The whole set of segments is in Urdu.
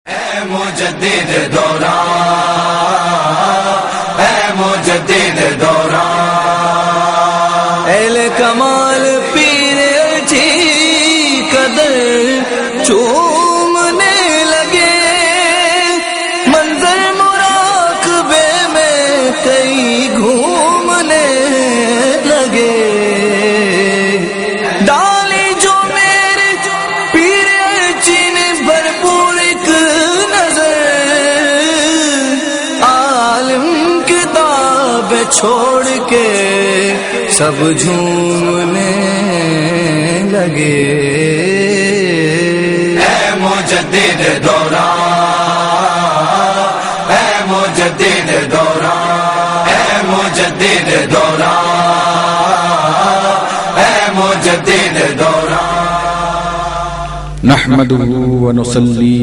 اے مجدد دوران، اے مجدد دوران، اہل کمال پیر اٹھی قدر چومنے لگے، منظر مراقبے میں کئی گھومنے لگے، ڈالی جو میرے پیر اٹھی نے بھرپور ایک نظر، عالم کتاب چھوڑ کے سب جھومنے لگے۔ اے مجدد دوران، اے مجدد دوران، اے مجدد دوران، اے مجدد دوران۔ نحمده ونصلي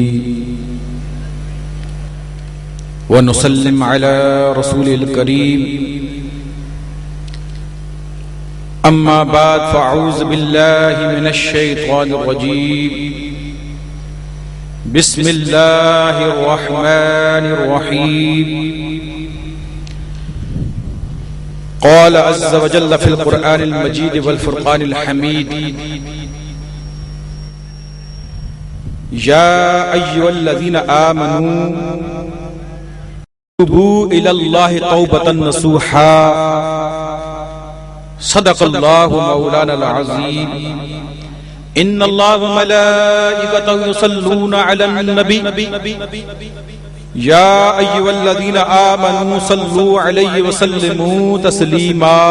ونسلم على رسول الكريم، أما بعد فأعوذ بالله من الشيطان الرجيم، بسم الله الرحمن الرحيم، قال عز وجل في القرآن المجيد والفرقان الحميد، يا أيها الذين آمنوا توبوا إلى الله توبة نصوحا، صدق الله مولانا العظيم، إن الله وملائكته يصلون على النبي، يا أيها الذين آمنوا صلوا عليه وسلموا تسليما،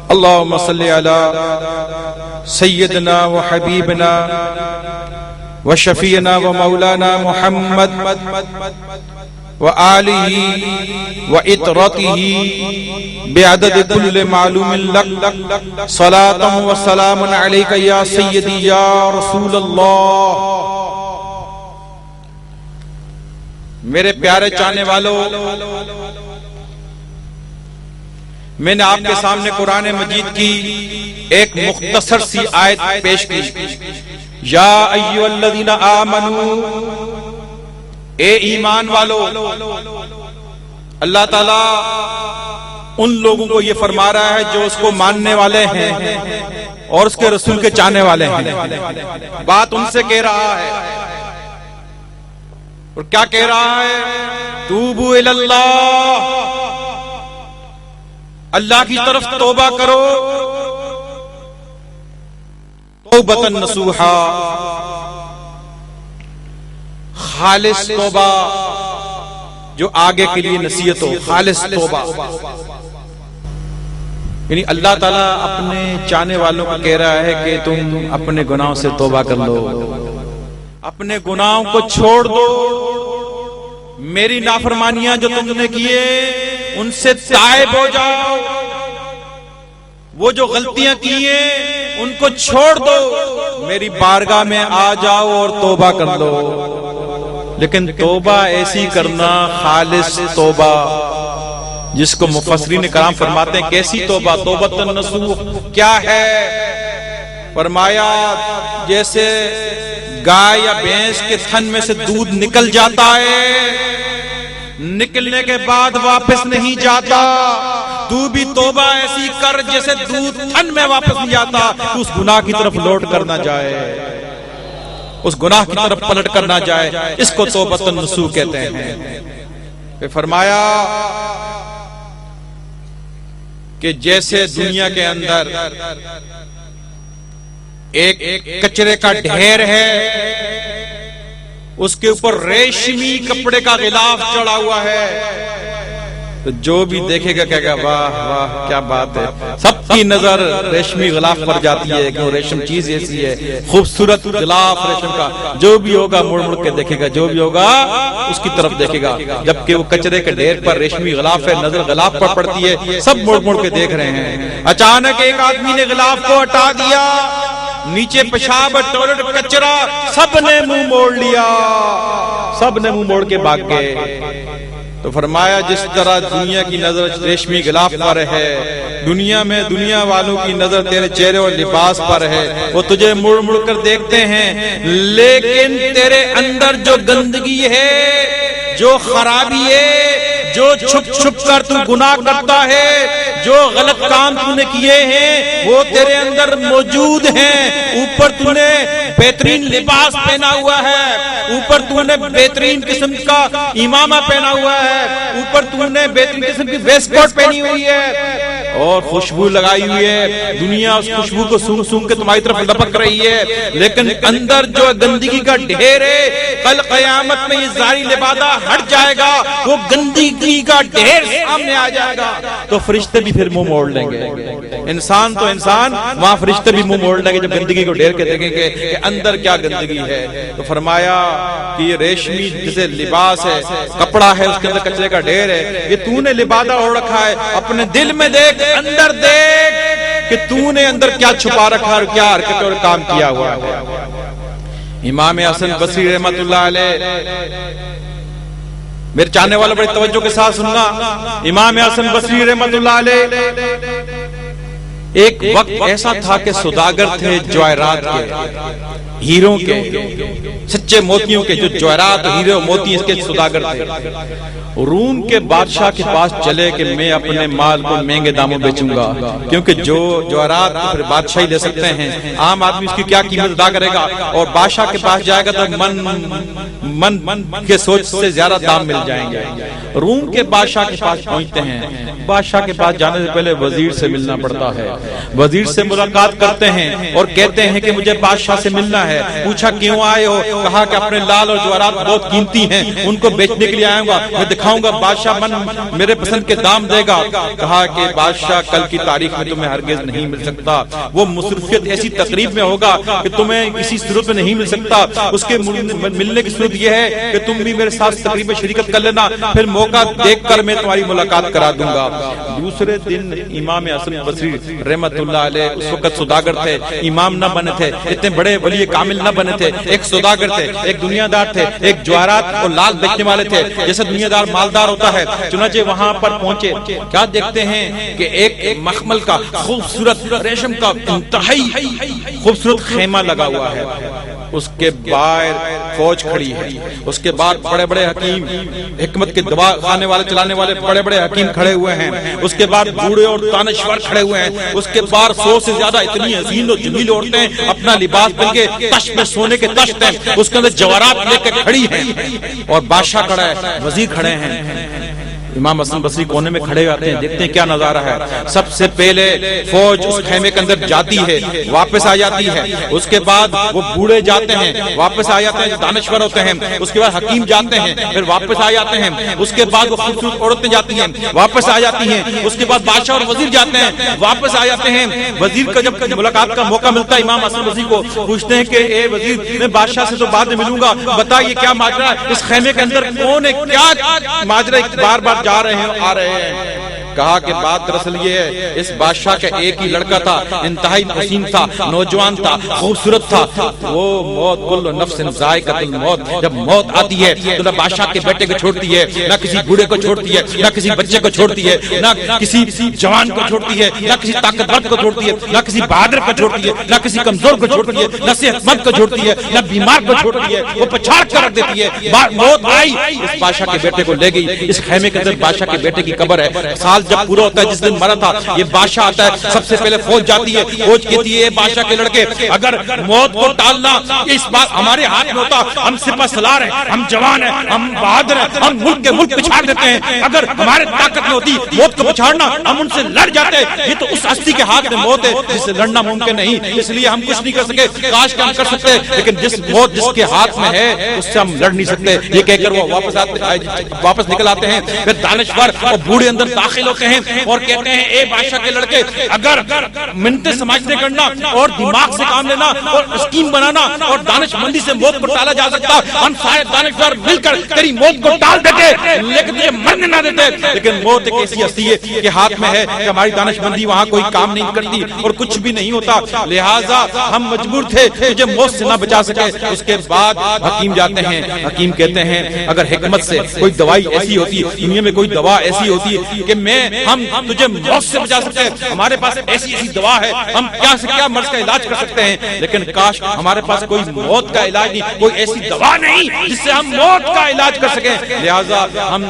اللهم صل على سيدنا وحبيبنا وشفينا ومولانا محمد وآلہ وإطرته بعدد كل معلوم لك، صلاة وسلام عليك يا سيدي يا رسول اللہ۔ میرے پیارے چاہنے والوں، میں نے آپ کے سامنے قرآن مجید کی ایک مختصر سی آیت پیش کی، یا ایھا الذین آمنوا، اے ایمان والو۔ اللہ تعالیٰ ان لوگوں کو یہ فرما رہا ہے جو اس کو ماننے والے ہیں اور اس کے رسول کے چاہنے والے ہیں، بات ان سے کہہ رہا ہے، اور کیا کہہ رہا ہے؟ توبوا الی اللہ، اللہ کی طرف توبہ کرو، توبۃ نصوحا، خالص توبہ جو آگے کے لیے نصیحت ہو، خالص توبہ۔ یعنی اللہ تعالیٰ اپنے چاہنے والوں کو کہہ رہا ہے کہ تم اپنے گناہوں سے توبہ کر لو، اپنے گناہوں کو چھوڑ دو، میری نافرمانیاں جو تم نے کیے ان سے تائب ہو جاؤ، وہ جو غلطیاں کیے ان کو چھوڑ دو، میری بارگاہ میں آ جاؤ اور توبہ کر لو۔ لیکن توبہ ایسی کرنا، خالص توبہ، جس کو مفسرین کرام فرماتے ہیں کیسی توبہ؟ توبۃ النصوح کیا ہے؟ فرمایا جیسے گائے یا بھینس کے تھن میں سے دودھ نکل جاتا ہے، نکلنے کے بعد واپس نہیں جاتا، تو بھی توبہ ایسی کر جیسے دودھ تھن میں واپس نہیں جاتا، تو اس گناہ کی طرف لوٹ کر نہ جائے، اس گناہ کی طرف پلٹ کر نہ جائے، اس کو توبۃ النصوح کہتے ہیں۔ پھر فرمایا کہ جیسے دنیا کے اندر ایک کچرے کا ڈھیر ہے، اس کے اوپر ریشمی کپڑے کا غلاف چڑھا ہوا ہے، تو جو بھی دیکھے گا کہے گا واہ واہ کیا بات ہے، سب کی نظر ریشمی غلاف پر جاتی ہے کہ وہ ریشم چیز ایسی ہے، خوبصورت غلاف ریشم کا، جو بھی ہوگا مڑ مڑ کے دیکھے گا، جو بھی ہوگا اس کی طرف دیکھے گا، جبکہ وہ کچرے کے ڈھیر پر ریشمی غلاف ہے، نظر غلاف پر پڑتی ہے، سب مڑ مڑ کے دیکھ رہے ہیں۔ اچانک ایک آدمی نے غلاف کو ہٹا دیا، نیچے پیشاب ٹوائلٹ کچرا، سب نے منہ موڑ لیا، سب نے منہ موڑ کے بھاگ گئے۔ تو فرمایا جس طرح دنیا کی نظر ریشمی غلاف پر ہے، دنیا میں دنیا والوں کی نظر تیرے چہرے اور لباس پر ہے، وہ تجھے مڑ مڑ کر دیکھتے ہیں، لیکن تیرے اندر جو گندگی ہے، جو خرابی ہے، جو چھپ چھپ کر تو گناہ کرتا ہے، جو غلط کام تو نے کیے ہیں وہ تیرے اندر موجود ہیں۔ اوپر تو نے بہترین لباس پہنا ہوا ہے، اوپر تو نے بہترین قسم کا امامہ پہنا ہوا ہے، اوپر تو نے بہترین قسم کی ویسٹ کوٹ پہنی ہوئی ہے اور خوشبو لگائی ہوئی ہے، دنیا اس خوشبو کو سونگ سونگ کے تمہاری طرف لپک رہی ہے، لیکن اندر جو گندگی کا ڈھیر ہے، کل قیامت میں یہ ظاہری لبادہ ہٹ جائے گا، وہ گندگی کا ڈھیر سامنے آ جائے گا تو فرشتے بھی پھر منہ موڑ لیں گے۔ انسان تو انسان، وہاں فرشتے بھی منہ موڑ لیں گے جب گندگی کو ڈھیر کے دیکھیں گے کہ اندر کیا گندگی ہے۔ تو فرمایا کہ یہ ریشمی جسے لباس ہے، کپڑا ہے، اس کے اندر کچرے کا ڈھیر ہے، یہ تو نے لبادہ اوڑھ رکھا ہے، اپنے دل میں دیکھ، اندر دیکھ کہ تو نے اندر کیا چھپا رکھا اور کیا حرکت اور کام کیا ہوا ہے۔ امام حسن بصری رحمت اللہ علیہ، میرے چاہنے والا بڑی توجہ کے ساتھ سننا، امام حسن بصری رحمت اللہ علیہ ایک وقت ایسا تھا کہ سوداگر تھے جواہرات کے، ہیروں کے، سچے موتیوں کے، جو جواہرات ہیرے موتی اس کے سوداگر تھے۔ روم کے بادشاہ کے پاس چلے کہ میں اپنے مال کو مہنگے داموں بیچوں گا، کیونکہ جو جواہرات پھر بادشاہی لے سکتے ہیں، عام آدمی اس کی کیا قیمت ادا کرے گا، اور بادشاہ کے پاس جائے گا تو من کے سوچ سے زیادہ دام مل جائیں گے۔ روم کے بادشاہ کے پاس پہنچتے ہیں، بادشاہ کے پاس جانے سے پہلے وزیر سے ملنا پڑتا ہے، وزیر سے ملاقات کرتے ہیں اور کہتے ہیں کہ مجھے بادشاہ سے ملنا ہے۔ پوچھا کیوں آئے ہو؟ کہا کہ اپنے لال اور جواہرات بہت قیمتی ہیں، ان کو بیچنے کے لیے آیا ہوں گا، میں دکھاؤں گا، بادشاہ میرے پسند کے دام دے گا۔ کہا کہ بادشاہ کل کی تاریخ میں تمہیں ہرگز نہیں مل سکتا، وہ مصروفیت ایسی تقریب میں ہوگا کہ تمہیں کسی صورت میں نہیں مل سکتا، اس کے ملنے کی صورت یہ ہے کہ تم بھی میرے ساتھ تقریب میں شرکت کر لینا، پھر موقع دیکھ کر میں تمہاری ملاقات کرا دوں گا۔ دوسرے دن امام حسن بصری رحمت اللہ علیہ اس وقت سوداگر تھے، امام نہ بنے تھے، اتنے بڑے ولی کامل نہ بنے تھے، ایک سوداگر تھے، ایک دنیا دار تھے، ایک جواہرات اور لال بیچنے والے تھے، جیسے دنیا دار مالدار ہوتا ہے۔ چنانچہ وہاں پر پہنچے، کیا دیکھتے ہیں کہ ایک مخمل کا خوبصورت ریشم کا انتہائی خوبصورت خیمہ لگا ہوا ہے، اس کے باہر فوج کھڑی ہے، اس کے بعد بڑے بڑے حکیم، حکمت کے دوا کھانے والے چلانے والے بڑے بڑے حکیم کھڑے ہوئے ہیں، اس کے بعد بوڑھے اور دانشور کھڑے ہوئے ہیں، اس کے بعد 100 سے زیادہ اتنی حسین اور جمیل عورتیں اپنا لباس پہن کے تشت میں سونے کے تشت ہیں، اس کے اندر جواہرات لے کے کھڑی ہیں، اور بادشاہ کھڑا ہے، وزیر کھڑے ہیں۔ امام حسن بصری کونے میں کھڑے ہوتے ہیں، دیکھتے ہیں کیا نظارہ ہے۔ سب سے پہلے فوج اس خیمے کے اندر جاتی ہے، واپس آ جاتی ہے، اس کے بعد وہ بوڑھے جاتے ہیں، واپس آ جاتے ہیں، جو دانشور ہوتے ہیں، اس کے بعد حکیم جاتے ہیں، پھر واپس آ جاتے ہیں، اس کے بعد وہ خوبصورت عورتیں جاتی ہیں، واپس آ جاتی ہیں، اس کے بعد بادشاہ اور وزیر جاتے ہیں، واپس آ جاتے ہیں۔ وزیر کا جب ملاقات کا موقع ملتا ہے امام حسن بصری کو، پوچھتے ہیں کہ اے وزیر، میں بادشاہ سے تو بعد میں ملوں گا، بتائیے کیا ماجرا ہے، اس خیمے کے اندر کون ہے، کیا ماجرا، بار بار جا رہے ہیں آ رہے ہیں۔ کہا کہ بات دراصل یہ ہے، اس بادشاہ کا ایک ہی لڑکا تھا، انتہائی حسین تھا، نوجوان تھا، خوبصورت تھا، وہ موت کل نفس ذائقۃ الموت، جب موت آتی ہے تو نہ بادشاہ کے بیٹے کو چھوڑتی ہے، نہ کسی بوڑھے کو چھوڑتی ہے، نہ کسی بچے کو چھوڑتی ہے، نہ کسی جوان کو چھوڑتی ہے، نہ کسی طاقتور کو چھوڑتی ہے، نہ کسی بہادر کو چھوڑتی ہے، نہ کسی کمزور کو چھوڑتی ہے، نہ صحت مند کو چھوڑتی ہے، نہ بیمار کو چھوڑتی ہے، وہ پچھاڑ کر رکھ دیتی ہے۔ موت آئی، اس بادشاہ کے بیٹے کو لے گئی۔ اس خیمے کے اندر بادشاہ کے بیٹے کی قبر ہے۔ سال جب پورا ہوتا ہے، جس دن مرا تھا، یہ بادشاہ آتا ہے، سب سے پہلے فوج جاتی ہے، فوج کہتی ہے بادشاہ کے لڑکے، اگر موت کو ٹالنا اس بات ہمارے ہاتھ میں ہوتا، ہم سپہ سالار ہیں، ہم جوان ہیں، ہم بہادر ہیں، ہم ملک کے ملک پچھاڑ دیتے ہیں، اگر ہمارے طاقت میں ہوتی موت کو پچھاڑنا، ہم ان سے لڑ جاتے۔ یہ تو اس ہستی کے ہاتھ میں موت ہے جس سے لڑنا ممکن نہیں، اس لیے ہم کچھ نہیں کر سکے، کاش کہ ہم کر سکتے، لیکن جس موت جس کے ہاتھ میں ہے اس سے ہم لڑ نہیں سکتے۔ یہ کہہ کر وہ واپس نکل آتے ہیں۔ پھر دانشور اور بوڑھے اندر داخل ہوتے ہوتے ہیں اور کہتے ہیں اے بادشاہ کے لڑکے، اگر منتیں سمجھتے کرنا اور دماغ سے کام لینا اور اسکیم بنانا اور دانش مندی سے موت کو ٹالا جا سکتا، ہم سارے دانشور مل کر تیری موت کو ٹال دیتے، لیکن تجھے مرنے نہ دیتے۔ لیکن موت ایک ایسی ہستی ہے کہ ہاتھ میں ہے کہ ہماری دانش مندی وہاں کوئی کام نہیں کرتی اور کچھ بھی نہیں ہوتا، لہٰذا ہم مجبور تھے تجھے موت سے نہ بچا سکے۔ اس کے بعد حکیم جاتے ہیں، حکیم کہتے ہیں اگر حکمت سے کوئی دوائی ایسی ہوتی، دنیا میں کوئی دوا ایسی ہوتی کہ ہم تجھے موت سے بچا سکتے ہیں، ہمارے پاس ایسی دوا ہے، ہم کیا سے کیا مرض کا علاج کر سکتے ہیں، لیکن کاش ہمارے پاس کوئی موت کا علاج نہیں، کوئی ایسی دوا نہیں جس سے ہم موت کا علاج کر سکیں، لہٰذا ہم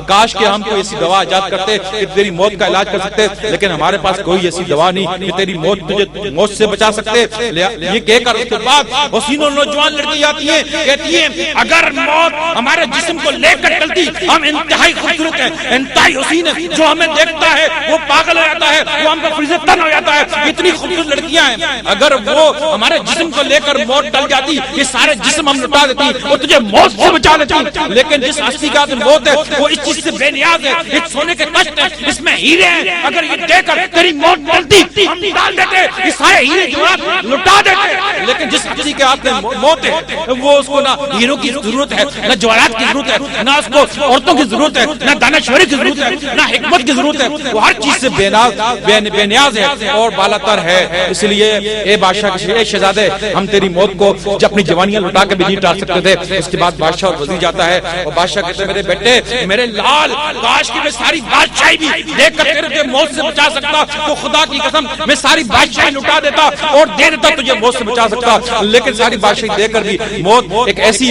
کاش کہ ہم کوئی ایسی دوا ایجاد کرتے کہ تیری موت کا علاج کر سکتے، لیکن ہمارے پاس کوئی ایسی دوا نہیں کہ تیری تجھے موت سے بچا سکتے۔ یہ کہہ کر اس کے بعد حسین اور نوجوان لڑکی آتی ہیں، کہتی ہیں اگر موت ہمارے جسم کو لے کر چلتی، ہم انتہائی خوبصورت ہیں، انتہائی حسین ہیں، جو ہمیں دیکھتا ہے وہ پاگل ہو جاتا ہے، وہ ہم کا فریضہ تن ہو جاتا ہے، اتنی خوبصورت لڑکیاں ہیں، اگر وہ ہمارے جسم کو لے کر موت ڈل جاتی، یہ سارے جسم ہم لٹا دیتی اور تجھے موت سے بچا لیتی، لیکن جس ہستی کا موت ہے وہ اس چیز سے بے نیاز ہے، ایک سونے کے کشت ہے، اس میں ہیرے ہیں، اگر یہ دے کر تیری موت ڈلتی ہم ڈال دیتے، یہ سارے ہیرے جواہرات لٹا دیتے، لیکن جس ہستی کے ہاتھ میں موت ہے وہ اس کو نہ ہیروں کی ضرورت ہے، نہ جواہرات کی ضرورت ہے، نہ اس کو عورتوں کی ضرورت ہے، نہ دانشوری کی ضرورت ہے، نہ حکمت کی ضرورت ہے، وہ ہر چیز سے بے نیاز ہے اور بالاتر ہے۔ اس لیے اے بادشاہ کے شہزادے، ہم تیری موت کو اپنی جوانیاں لٹا کے بھی نہیں ٹال سکتے تھے۔ اس کے بعد بادشاہ اور وزیر جاتا ہے اور بادشاہ کہتے ہیں میرے بیٹے، میرے لال، کاش کی میں ساری بادشاہی بھی دیکھ کر تیرے موت سے بچا سکتا تو خدا کی قسم میں ساری بادشاہی لٹا دیتا اور دے دیتا تجھے موت سے بچا سکتا، لیکن ساری بادشاہی دے کر بھی موت ایک ایسی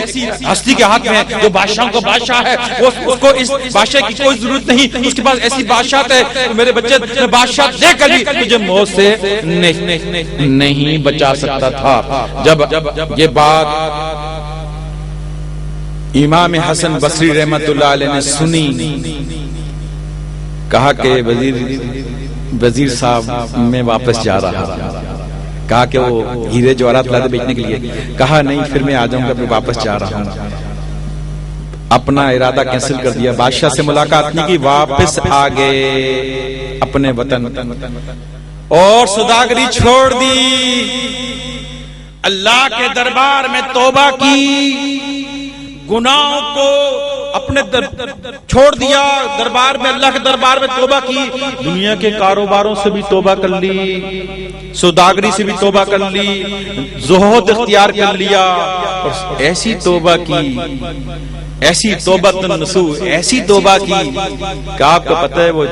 ہستی کے ہاتھ میں ہے جو بادشاہوں کو بادشاہ ہے، اس کو اس بادشاہ کی کوئی ضرورت نہیں، اس کے پاس ایسی بادشاہ ہے، میرے بچے بادشاہ دے کر بھی تجھے موت سے نہیں بچا سکتا تھا۔ جب یہ بات امام حسن بصری رحمت اللہ علیہ نے سنی، کہا کہ وزیر صاحب میں واپس جا رہا ہوں، کہا کہ وہ ہیرے جواہرات لاتے بیچنے کے لیے، کہا نہیں پھر میں آ جاؤں گا، میں واپس جا رہا ہوں، اپنا ارادہ کینسل کر دیا، بادشاہ سے ملاقات نہیں کی، واپس آ گئے اپنے وطن اور سوداگری چھوڑ دی، اللہ کے دربار میں توبہ کی، گناہوں کو اپنے چھوڑ دیا، دربار میں اللہ کے دربار میں توبہ کی، دنیا کے کاروباروں سے بھی توبہ کر لی، سوداگری سے بھی توبہ کر لی، زہد اختیار کر لیا، اور ایسی توبہ کی، ایسی توبہ نصوح، ایسی توبہ کی کہ آپ کو پتہ ہے وہ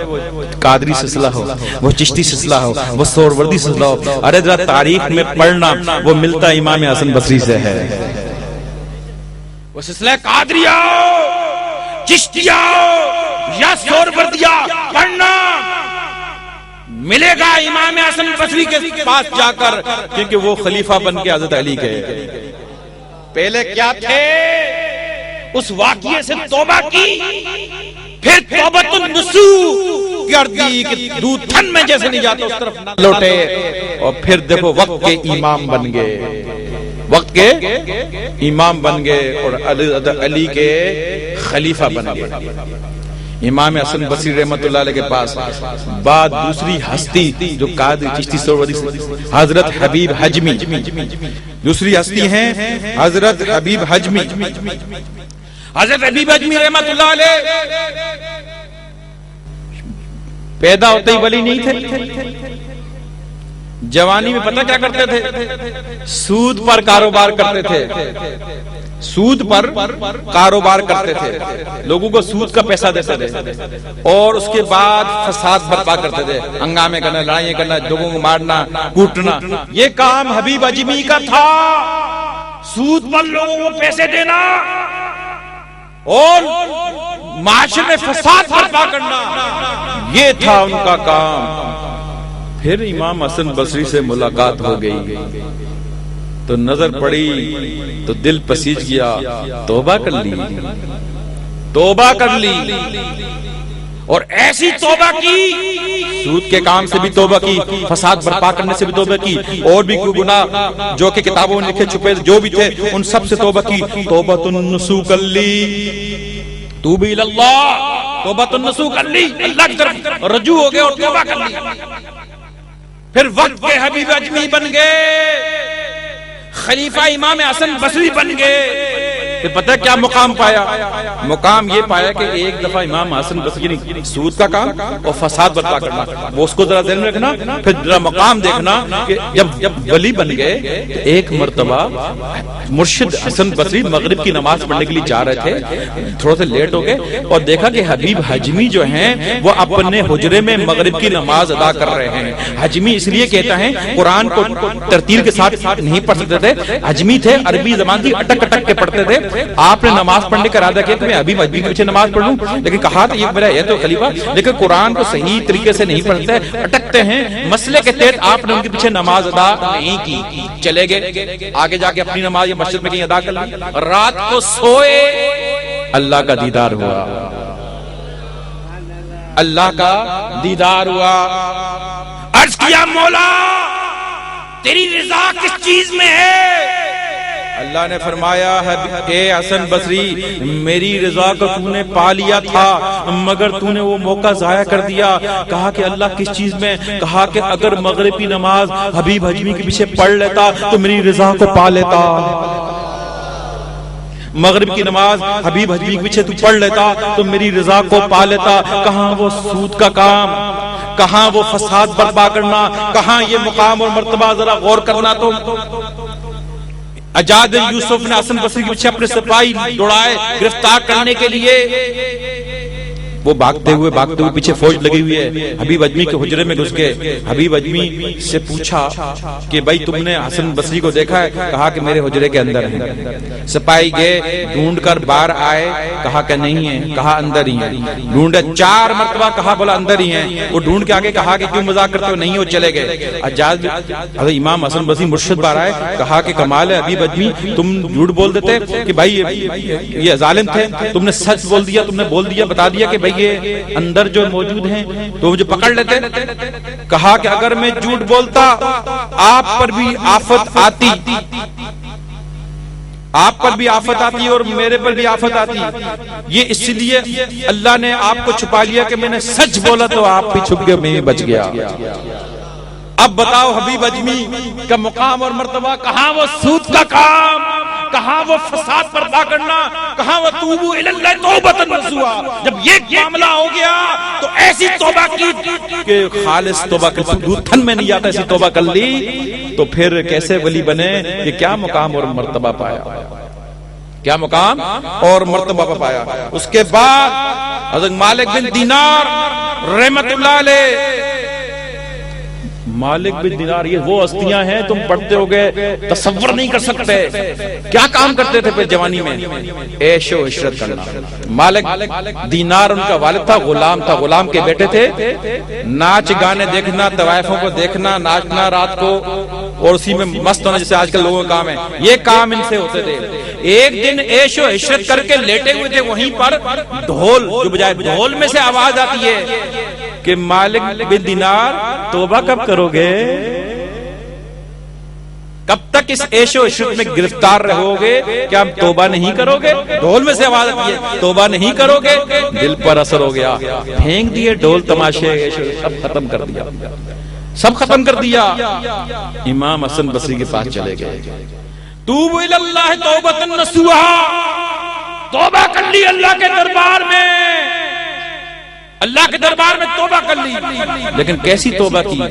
قادری سلسلہ ہو، وہ چشتی سلسلہ ہو، وہ سہروردی سلسلہ ہو، ارے ذرا تاریخ میں پڑھنا، وہ ملتا امام حسن بصری سے ہے، وہ سلسلہ قادریہ ہو، چشتیہ ہو یا سہروردیہ، پڑھنا ملے گا امام حسن بصری کے پاس جا کر، کیونکہ وہ خلیفہ بن کے حضرت علی کے پہلے کیا تھے، اس واقعے سے توبہ کی، پھر توبۃ النصوح کر دی کہ دودھ تھن میں جیسے نہیں جاتا اس طرف نہ لوٹے، اور پھر دیکھو وقت کے امام بن گئے، وقت کے امام بن گئے اور علی کے خلیفہ بن گئے۔ امام حسن بصری رحمت اللہ علیہ کے پاس بعد دوسری ہستی جو قادری چشتی سہروردی حضرت حبیب حجمی، دوسری ہستی ہیں حضرت حبیب حجمی۔ حضرت حبیب حجمی رحمت اللہ علیہ پیدا ہوتے ہی ولی نہیں تھے، جوانی میں پتہ کیا کرتے تھے، سود پر کاروبار کرتے تھے، سود پر کاروبار کرتے تھے، لوگوں کو سود کا پیسہ دیتے تھے اور اس کے بعد فساد برپا کرتے تھے، ہنگامے کرنا، لڑائیاں کرنا، لوگوں کو مارنا کوٹنا، یہ کام حبیب حجمی کا تھا، سود پر لوگوں کو پیسے دینا اور معاشرے میں فساد برپا کرنا، یہ تھا ان کا کام۔ پھر امام حسن بصری سے ملاقات ہو گئی تو نظر پڑی تو دل پسیج گیا، توبہ کر لی، توبہ کر لی، اور ایسی توبہ کی، سود کے کام سے بھی توبہ کی، فساد برپا کرنے سے بھی توبہ کی، اور بھی کوئی گناہ جو کہ کتابوں میں لکھے چھپے جو بھی تھے ان سب سے توبہ کی، توبۃ النصوح کر لی، توب الی اللہ، توبہ النصوح کر لی، اللہ کی طرف رجوع ہو گئے اور توبہ کر لی، پھر وقت کے حبیب اجمی بن گئے، خلیفہ امام حسن بصری بن گئے، پھر پتہ کیا مقام پایا؟ مقام یہ پایا کہ ایک دفعہ امام حسن بصری نے سود کا کام اور فساد برپا کرنا، وہ اس کو ذرا ذہن میں رکھنا، پھر ذرا مقام دیکھنا کہ جب ولی بن گئے تو ایک مرتبہ مرشد حسن بصری مغرب کی نماز پڑھنے کے لیے جا رہے تھے، تھوڑا سا لیٹ ہو گئے اور دیکھا کہ حبیب حجمی جو ہیں وہ اپنے حجرے میں مغرب کی نماز ادا کر رہے ہیں۔ حجمی اس لیے کہتا ہے قرآن کو ترتیل کے ساتھ نہیں پڑھ سکتے تھے، حجمی تھے، عربی زبان تھی، اٹک اٹک کے پڑھتے تھے۔ آپ نے نماز پڑھنے کا ارادہ کیا کہ میں حبیب حجمی کے پیچھے نماز پڑھوں، لیکن کہا کہ یہ میرا ہے تو خلیفہ، لیکن قرآن کو صحیح طریقے سے نہیں پڑھتے، اٹکتے ہیں، مسئلے کے تحت آپ نے ان کے پیچھے نماز ادا نہیں کی، چلے گئے آگے جا کے اپنی نماز یا مسجد میں کہیں ادا کر لی، رات کو سوئے، اللہ کا دیدار ہوا، اللہ کا دیدار ہوا، عرض کیا مولا تیری رضا کس چیز میں ہے؟ اللہ نے فرمایا اے حسن بصری میری رضا کو تو نے پا لیا تھا مگر تو نے وہ موقع ضائع کر دیا۔ کہا کہ اللہ کس چیز میں؟ کہا کہ اگر مغرب کی نماز حبیب حجمی کے پیچھے پڑھ لیتا تو میری رضا کو پا لیتا، مغرب کی نماز حبیب حجمی کے پیچھے تو پڑھ لیتا تو میری رضا کو پا لیتا۔ کہاں وہ سود کا کام، کہاں وہ فساد برپا کرنا، کہاں یہ مقام اور مرتبہ، ذرا غور کرنا۔ تو حجاج یوسف نے حسن بصری کے پیچھے اپنے سپاہی دوڑائے گرفتار کرنے کے لیے، وہ بھاگتے ہوئے پیچھے فوج لگی ہوئی ہے، حبیب اجمی کے حجرے میں گھس گئے۔ حبیب اجمی سے پوچھا کہ بھائی تم نے حسن بصری کو دیکھا ہے؟ کہا کہ میرے حجرے کے اندر ہیں۔ سپاہی گئے، ڈھونڈ کر باہر آئے، کہا کہ نہیں ہے، کہا اندر ہی ہیں۔ ڈھونڈے 4 مرتبہ، کہا بولا اندر ہی ہیں۔ وہ ڈھونڈ کے آگے کہا کہ کیوں مذاق کرتے ہو؟ نہیں ہو، چلے گئے۔ حجاج حضرت امام حسن بصری مرشد باہر آئے، کہا کہ کمال ہے حبیب اجمی، تم جھوٹ بول دیتے کہ بھائی یہ ظالم تھے، تم نے سچ بول دیا، تم نے بول دیا، بتا دیا کہ بھائی یہ اندر جو موجود ہیں تو مجھے پکڑ لیتے۔ کہا کہ اگر میں جھوٹ بولتا آپ پر بھی آفت آتی، آپ پر بھی آفت آتی اور میرے پر بھی آفت آتی، یہ اس لیے اللہ نے آپ کو چھپا لیا کہ میں نے سچ بولا تو آپ بھی چھپ گئے، میں بھی بچ گیا۔ اب بتاؤ حبیب اجمی کا مقام اور مرتبہ، کہاں وہ سود کا کام، کہاں وہ فساد برپا کرنا، کہاں وہ توبو الاللہ توبۃ نصوحا۔ جب یہ معاملہ ہو گیا تو ایسی توبہ کی کہ خالص توبہ کر، تھن میں نہیں آتا، ایسی توبہ کر لی تو پھر کیسے ولی بنے، کہ کیا مقام اور مرتبہ پایا، کیا مقام اور مرتبہ پایا۔ اس کے بعد حضرت مالک بن دینار رحمت اللہ علیہ، مالک بن دینار، یہ وہ ہستیاں ہیں تم پڑھتے ہو گئے تصور نہیں کر سکتے کیا کام کرتے تھے پھر جوانی میں، عیش و عشرت کرنا۔ مالک دینار ان کا والد تھا، غلام تھا، غلام کے بیٹے تھے، ناچ گانے دیکھنا، طوائفوں کو دیکھنا، ناچنا رات کو اور اسی میں مست ہونا، جیسے آج کل لوگوں کا کام ہے، یہ کام ان سے ہوتے تھے۔ ایک دن عیش و عشرت کر کے لیٹے ہوئے تھے، وہیں پر ڈھول، جو بجائے ڈھول میں سے آواز آتی ہے کہ مالک بن دینار توبہ کب کرو گے، کب تک اس عیش و عشرت میں گرفتار رہو گے، کیا توبہ نہیں کرو گے؟ ڈھول میں سے آواز آتی ہے توبہ نہیں کرو گے، دل پر اثر ہو گیا، پھینک دیے ڈھول تماشے، سب ختم کر دیا، سب ختم کر دیا۔ امام حسن بصری کے پاس چلے گئے، توبوا الی اللہ توبۃ نصوحا، توبہ کر لی اللہ کے دربار میں، اللہ کے دربار میں توبہ کر لی، لیکن کیسی توبہ کی؟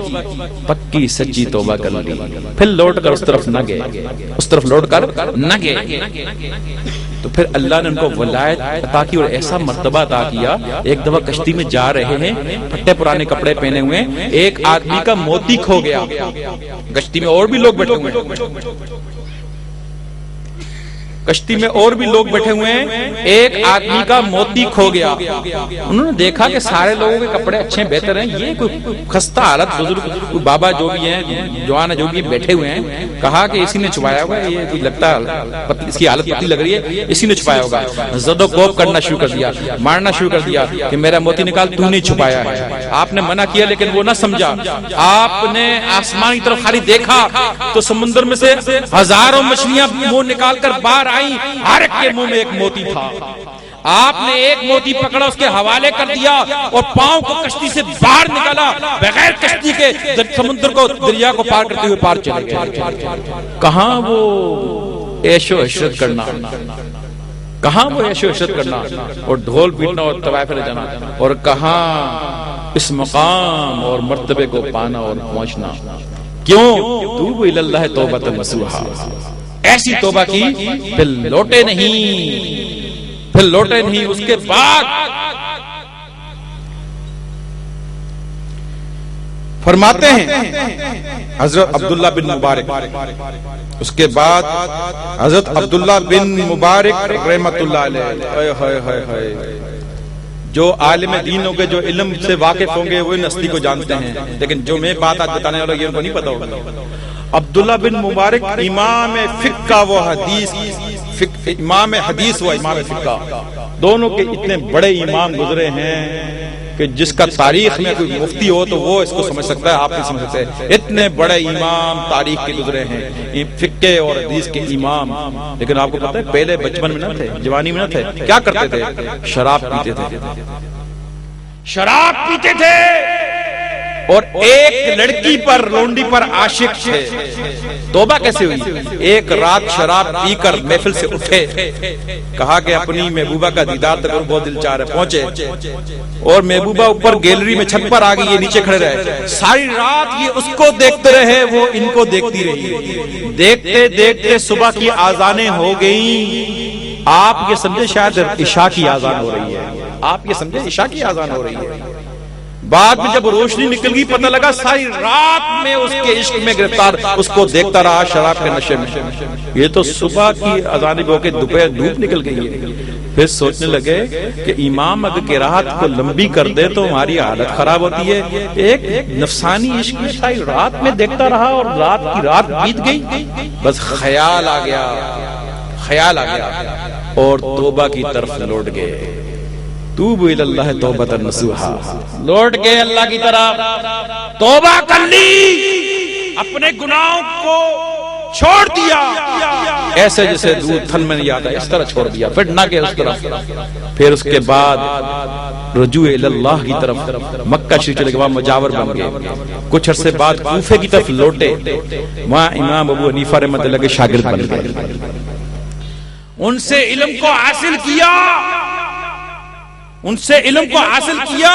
پکی سچی توبہ کر لی، پھر لوٹ کر اس طرف نہ گئے، اس طرف لوٹ کر نہ گئے۔ تو پھر اللہ نے ان کو ولایت عطا کی اور ایسا مرتبہ عطا کیا۔ ایک دفعہ کشتی میں جا رہے ہیں، پھٹے پرانے کپڑے پہنے ہوئے، ایک آدمی کا موتی کھو گیا، کشتی میں اور بھی لوگ بیٹھے ہوئے ہیں، کشتی میں اور بھی لوگ بیٹھے ہوئے ہیں، ایک آدمی کا موتی کھو گیا۔ انہوں نے دیکھا کہ سارے لوگوں کے کپڑے اچھے بہتر ہیں، یہ کوئی خستہ حالت بزرگ، کوئی بابا جو بھی ہیں، جوان جو بھی بیٹھے ہوئے ہیں، کہا کہ اسی نے چھپایا ہوگا، یہ کوئی لگتا ہے اس کی حالت پتلی لگ رہی ہے، اسی نے چھپایا ہوگا۔ زد و کوب کرنا شروع کر دیا، مارنا شروع کر دیا کہ میرا موتی نکال، تو نہیں چھپایا ہے۔ آپ نے منع کیا لیکن وہ نہ سمجھا، آپ نے آسمان کی طرف خالی دیکھا تو سمندر میں سے ہزاروں مچھلیاں منہ نکال کر باہر آئی، ہر ایک کے منہ میں ایک موتی تھا۔ آپ نے ایک موتی پکڑا اس کے حوالے کر دیا اور پاؤں کو کشتی سے باہر نکالا, بغیر کشتی کے سمندر کو دریا کو پار کرتے ہوئے پار چلے گئے. کہاں وہ عیش و عشرت کرنا, کہاں وہ عیش و عشرت کرنا اور ڈھول پیٹنا اور طوائف لے جانا, اور کہاں اس مقام اور مرتبے کو پانا اور پہنچنا. کیوں؟ توبوا الی اللہ توبۃ نصوحا, ایسی توبہ کی پھر لوٹے نہیں, پھر لوٹے نہیں. اس کے بعد فرماتے ہیں حضرت عبداللہ بن مبارک, اس کے بعد حضرت عبداللہ بن مبارک رحمت اللہ علیہ, جو عالم دین ہوں گے, جو علم سے واقف ہوں گے, وہ ان ہستی کو جانتے ہیں, لیکن جو میں بات آج بتانے والا یہ ان کو نہیں پتا ہوگا. عبداللہ بن مبارک امام فقہ و حدیث, امام حدیث و امام فقہ دونوں کے اتنے بڑے امام گزرے ہیں کہ جس کا تاریخ میں کوئی مفتی ہو تو وہ اس کو سمجھ سکتا ہے, آپ نہیں سمجھ سکتے. اتنے بڑے امام تاریخ کے گزرے ہیں, فقہ اور حدیث کے امام. لیکن آپ کو پتہ ہے پہلے بچپن میں نہ تھے, جوانی میں نہ تھے, کیا کرتے تھے؟ شراب پیتے تھے, شراب پیتے تھے, اور ایک لڑکی پر, لونڈی پر عاشق تھے. توبہ کیسے ہوئی؟ ایک رات شراب پی کر محفل سے اٹھے, کہا کہ اپنی محبوبہ کا دیدار تک بہت دل چاہ رہا ہے. پہنچے اور محبوبہ اوپر گیلری میں چھت پر آ گئی, یہ نیچے کھڑے رہے. ساری رات یہ اس کو دیکھتے رہے, وہ ان کو دیکھتی رہی. دیکھتے دیکھتے صبح کی آذانیں ہو گئیں. آپ یہ سمجھے شاید عشاء کی آذان ہو رہی ہے, آپ یہ سمجھے عشاء کی آذان ہو رہی ہے. بعد میں جب روشنی نکل گئی پتہ لگا ساری رات میں اس کے عشق میں گرفتار, اس کو دیکھتا رہا شراب کے نشے میں. یہ تو صبح کی اذان ہو کے دوپہر دھوپ نکل گئی ہے. پھر سوچنے لگے کہ امام اگر قرات کو لمبی کر دے تو ہماری حالت خراب ہوتی ہے. ایک نفسانی عشق میں ساری رات میں دیکھتا رہا اور رات کی رات بیت گئی. بس خیال آ گیا, خیال آ گیا اور توبہ کی طرف لوٹ گئے. توبوا الی اللہ توبۃ نصوحا, لوٹ گئے اللہ کی طرف, توبہ کر لی, اپنے گناہوں کو چھوڑ دیا, ایسے جیسے دودھ تھن میں نہیں آتا اس طرح چھوڑ دیا, پھر نہ گئے اس طرف. پھر اس کے بعد رجوع الی اللہ کی طرف مکہ شریف چلے گئے, وہاں مجاور بن گئے. کچھ عرصے بعد کوفے کی طرف لوٹے, وہاں امام ابو حنیفہ رحمۃ اللہ کے شاگرد بن گئے. ان سے علم کو حاصل کیا, ان سے علم کو حاصل کیا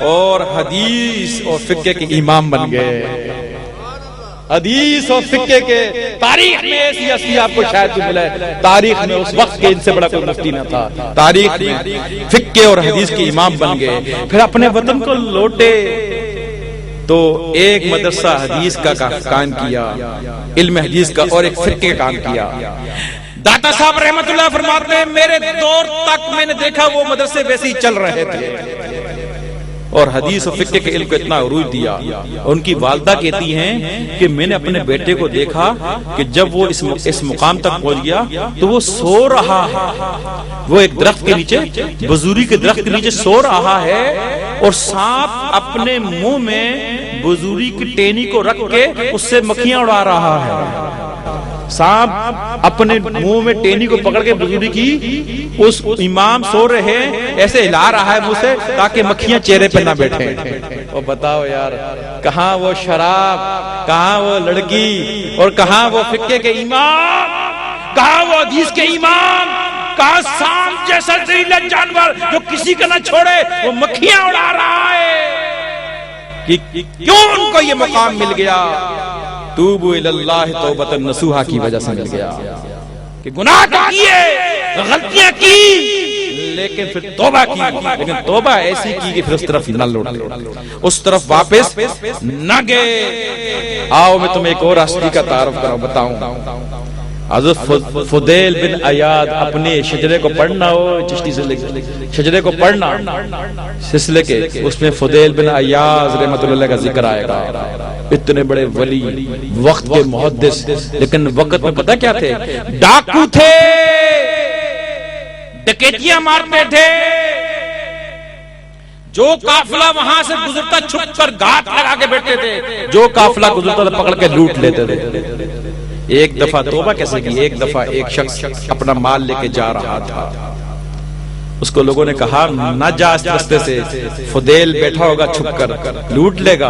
اور حدیث اور فقہ کے امام بن گئے. حدیث اور فقہ کے تاریخ میں ایسی ہستی آپ کو شاید بھی ملا ہے. تاریخ میں اس وقت کے ان سے بڑا کوئی مفتی نہ تھا. تاریخ میں فقہ اور حدیث کے امام بن گئے. پھر اپنے وطن کو لوٹے تو ایک مدرسہ حدیث کا قائم کیا, علم حدیث کا, اور ایک فقہ کا کام کیا. داتا صاحب رحمت اللہ فرماتے ہیں میرے دور تک میں نے دیکھا وہ مدرسے ویسے ہی چل رہے تھے, اور حدیث و فقہ کے علم کو اتنا عروج دیا. ان کی والدہ کہتی ہیں کہ میں نے اپنے بیٹے کو دیکھا کہ جب وہ اس مقام تک پہنچ گیا تو وہ سو رہا ہے, وہ ایک درخت کے نیچے, بزوری کے درخت کے نیچے سو رہا ہے, اور سانپ اپنے منہ میں بزوری کی ٹینی کو رکھ کے اس سے مکھیاں اڑا رہا ہے. سانپ اپنے منہ میں ٹینی کو پکڑ کے بزوری کی, اس امام سو رہے ایسے ہلا رہا ہے منہ سے تاکہ مکھیاں چہرے پہ نہ بیٹھیں. اور بتاؤ یار, کہاں وہ شراب, کہاں وہ لڑکی, اور کہاں وہ فقہ کے امام, کہاں وہ حدیث کے امام, کہاں سانپ جیسا زہریلا جانور جو کسی کا نہ چھوڑے وہ مکھیاں اڑا رہا ہے. کیوں ان کو یہ مقام مل گیا؟ توبوا الی اللہ توبۃ نصوحا کی وجہ سے مل گیا کہ گناہ کیے, غلطیاں کی, لیکن پھر توبہ کی, لیکن توبہ ایسی کی کہ پھر اس طرف نہ لوٹے, اس طرف واپس نہ گئے. آؤ میں تمہیں ایک اور ہستی کا تعارف کراؤں, بتاؤں. حضرت فضیل بن عیاض, اپنے شجرے کو پڑھنا ہو, چشتی سے شجرے کو پڑھنا سلسلے کے, اس میں فضیل بن عیاض رحمۃ اللہ کا ذکر آئے گا. اتنے بڑے ولی, وقت کے محدث, لیکن وقت میں پتہ کیا تھے؟ ڈاکو تھے, ڈکیتیاں مارتے تھے. جو قافلہ وہاں سے گزرتا چھپ کر گھات لگا کے بیٹھتے تھے, جو قافلہ گزرتا تھا پکڑ کے لوٹ لیتے تھے. ایک دفعہ توبہ کیسے کی, ایک دفعہ ایک شخص اپنا مال لے کے جا رہا تھا, اس کو لوگوں نے کہا نہ جا اس راستے سے، فضیل بیٹھا ہوگا چھپ کر، لوٹ لے گا۔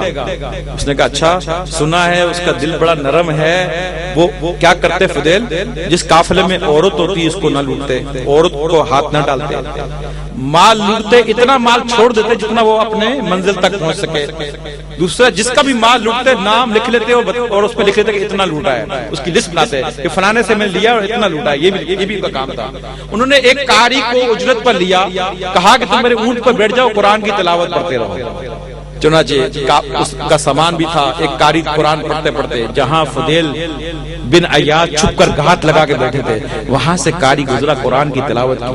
اس نے کہا اچھا، سنا ہے اس کا دل بڑا نرم ہے، وہ کیا کرتے فضیل؟ جس قافلے میں عورت ہوتی اس کو نہ لوٹتے، عورت کو ہاتھ نہ ڈالتے، مال لوٹتے، اتنا مال چھوڑ دیتے جتنا وہ اپنے منزل تک پہنچ سکے۔ دوسرا جس کا بھی مال لوٹتے نام لکھ لیتے اور اس پہ لکھ لیتے کہ اتنا لوٹا ہے، اس کی لسٹ بناتے کہ فلانے سے میں لیا اور اتنا لوٹا ہے، یہ بھی ان کا کام تھا۔ انہوں نے ایک قاری کو اجرت پر لیا، کہا کہ تم میرے اونٹ پر بیٹھ جاؤ، قرآن کی تلاوت پڑھتے رہو۔ چنانچہ اس کا سامان بھی تھا، ایک قاری قرآن پڑھتے پڑھتے، جہاں فضیل بن عیاض چھپ کر گھات لگا کے بیٹھے تھے وہاں سے قاری گزرا، قرآن کی تلاوت کی۔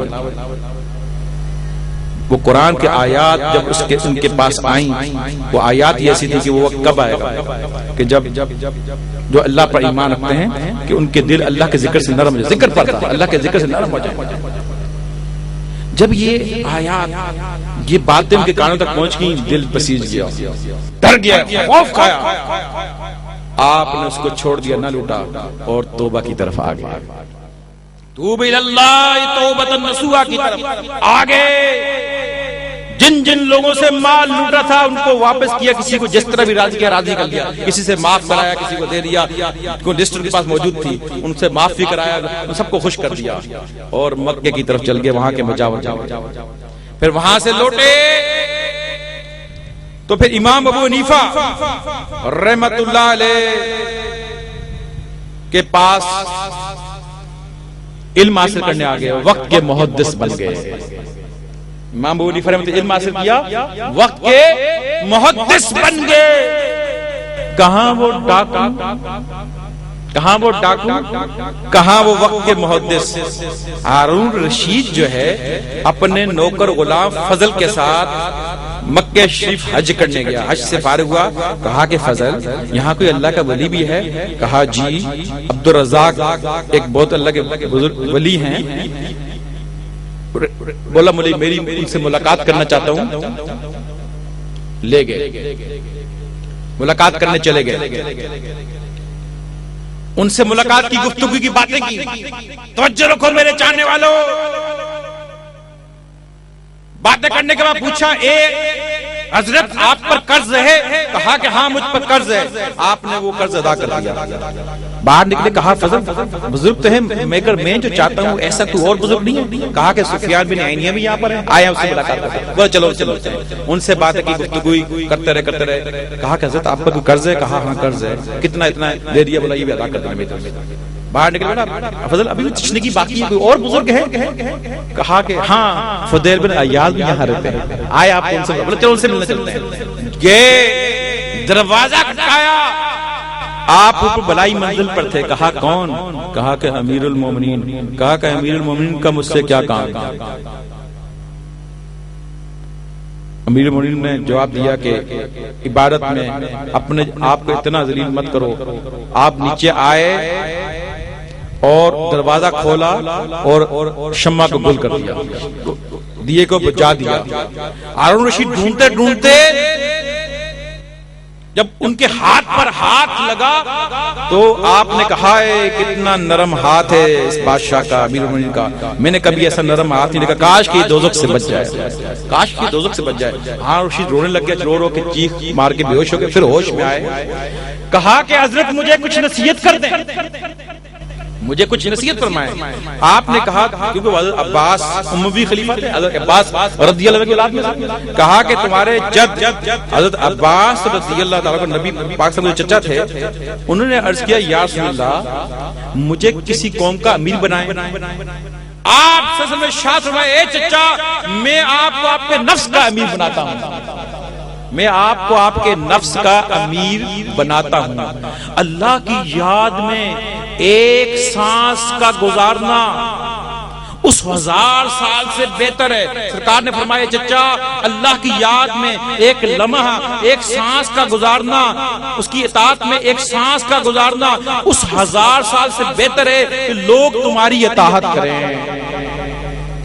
وہ قرآن کے آیات جب ان کے پاس آئیں، وہ آیات ہی ایسی تھی کہ وہ وقت کب آئے گا کہ جب جو اللہ پر ایمان رکھتے ہیں کہ ان کے دل اللہ کے ذکر سے نرم ہو جائے، ذکر پڑھتا اللہ کے ذکر سے نرم ہو جائے۔ جب یہ آیات، یہ باتیں ان کے کانوں تک پہنچ گئی، دل پسیج گیا، ڈر گیا، خوف کھایا۔ آپ نے اس کو چھوڑ دیا، نہ لوٹا اور توبہ کی طرف آ گیا۔ توب اللہ توبۃ نصوحا کی طرف آگے۔ جن جن لوگوں سے مال لوٹا تھا ان کو واپس کیا، کسی کو جس طرح بھی راضی کیا راضی کر لیا، کسی سے معاف کرایا، کسی کو دے دیا، کوئی لسٹ ان کے پاس موجود تھی ان سے معاف بھی کرایا، ان سب کو خوش کر دیا اور مکے کی طرف چل گئے، وہاں کے مجاور۔ پھر وہاں سے لوٹے تو پھر امام ابو حنیفہ رحمت اللہ علیہ کے پاس علم حاصل کرنے آ گئے، وقت کے محدث بن گئے۔ امام ابو حنیفہ نے علم حاصل کیا، وقت کے محدث بن گئے۔ کہاں وہ ڈاکو، کہاں وہ وقت کے محدث؟ ہارون رشید جو ہے اپنے نوکر غلام فضل کے ساتھ مکہ شریف حج کرنے گیا، حج سے فارغ ہوا، کہا کہ فضل یہاں کوئی اللہ کا ولی بھی ہے؟ کہا جی، عبد الرزاق ایک بہت اللہ کے بزرگ ولی ہیں۔ بولا میری ان سے ملاقات کرنا چاہتا ہوں۔ لے گئے، ملاقات کرنے چلے گئے، ان سے ملاقات کی، گفتگو کی، باتیں کی۔ توجہ رکھو میرے چاہنے والوں، باتیں کرنے کے بعد پوچھا اے حضرت آپ پر قرض ہے؟ کہا کہ ہاں مجھ پر قرض ہے۔ آپ نے وہ قرض ادا کر دیا۔ باہر نکلے، کہا فضل بزرگ تو ہے مگر میں جو چاہتا ہوں ایسا کوئی اور بزرگ نہیں ہے؟ کہا کہ سفیان بن عینیہ بھی یہاں پر ہے، آیا اس سے ملاقات کرتے، بولے چلو ان سے باتیں کی، گفتگو کرتے رہے۔ کہا کہ حضرت آپ پر کوئی قرض ہے؟ کہا ہاں قرض ہے، کتنا؟ اتنا دے دیا۔ بولا یہ بھی ادا کر دینا میری۔ باہر نکلے، فضل ابھی پوچھنے کی باقی ہے، کوئی اور بزرگ ہے؟ کہا کہ ہاں فضیل بن عیاض بھی یہاں رہتے ہیں، آئے آپ کو ان سے، بولے چلو ان سے ملنے چلتے ہیں۔ یہ دروازہ کھٹکایا، آپ اوپر بلائی منزل پر تھے۔ کہا کون؟ کہا کہ امیر المومنین۔ کہا کہ امیر المومنین کا مجھ سے کیا کام؟ امیر المومنین نے جواب دیا کہ عبادت میں اپنے آپ کو اتنا ذلیل مت کرو۔ آپ نیچے آئے اور دروازہ کھولا اور شمع کو گل کر دیا، دیے کو بجھا دیا۔ ہارون رشید ڈھونڈتے ڈھونڈتے جب ان کے ہاتھ پر ہاتھ لگا تو آپ نے کہا ہے کتنا نرم ہاتھ ہے اس بادشاہ کا، امیر المومنین کا، میں نے کبھی ایسا نرم ہاتھ نہیں دیکھا، کاش کہ دوزخ سے بچ جائے، کاش کہ دوزخ سے بچ جائے۔ ہاں رشید رونے لگ گیا، رو کے چیخ مار کے بے ہوش ہو گئے، پھر ہوش میں آئے۔ کہا کہ حضرت مجھے کچھ نصیحت کر دیں، مجھے کچھ نصیحت فرمائیں۔ آپ نے کہا کیونکہ حضرت عباس اموی خلیفہ تھے، حضرت عباس رضی اللہ عنہ کی اولاد میں سے، کہا کہ تمہارے جد حضرت عباس رضی اللہ تعالیٰ کو نبی پاک صلی اللہ علیہ وسلم چچا تھے، انہوں نے عرض کیا یا رسول اللہ مجھے کسی قوم کا امیر بنائیں۔ آپ صلی اللہ علیہ وسلم شاہ فرمائے اے چچا میں آپ کو آپ کے نفس کا امیر بناتا ہوں، میں آپ کو آپ کے نفس کا امیر بناتا ہوں۔ اللہ کی یاد میں ایک سانس کا گزارنا اس 1000 سال سے بہتر ہے۔ سرکار نے فرمایا چچا اللہ کی یاد میں ایک لمحہ، ایک سانس کا گزارنا، اس کی اطاعت میں ایک سانس کا گزارنا اس 1000 سال سے بہتر ہے کہ لوگ تمہاری اطاعت کریں۔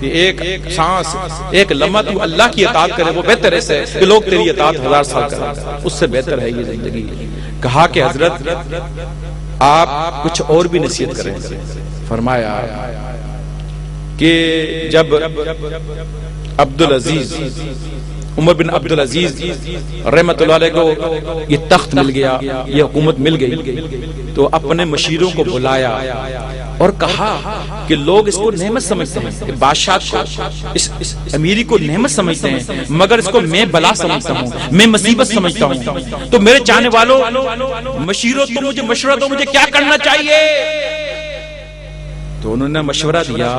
کہ ایک سانس، ایک لمحہ تو اللہ کی اطاعت کرے، وہ بہتر ہے کہ لوگ تیری اطاعت 1000 سال کریں، اس سے بہتر ہے یہ زندگی۔ کہا کہ حضرت آپ کچھ اور بھی نصیحت کریں۔ فرمایا کہ جب عبدالعزیز عمر بن عبدالعزیز رحمۃ اللہ علیہ کو یہ تخت مل گیا، یہ حکومت مل گئی، تو اپنے مشیروں کو بلایا اور کہا کہ لوگ اس کو نعمت سمجھتے ہیں، کہ بادشاہ کو اس امیری کو نعمت سمجھتے ہیں، مگر اس کو میں بلا سمجھتا ہوں، میں مصیبت سمجھتا ہوں۔ تو میرے چاہنے والوں، مشیروں، تم مجھے مشورہ دو، مجھے کیا کرنا چاہیے؟ تو انہوں نے مشورہ دیا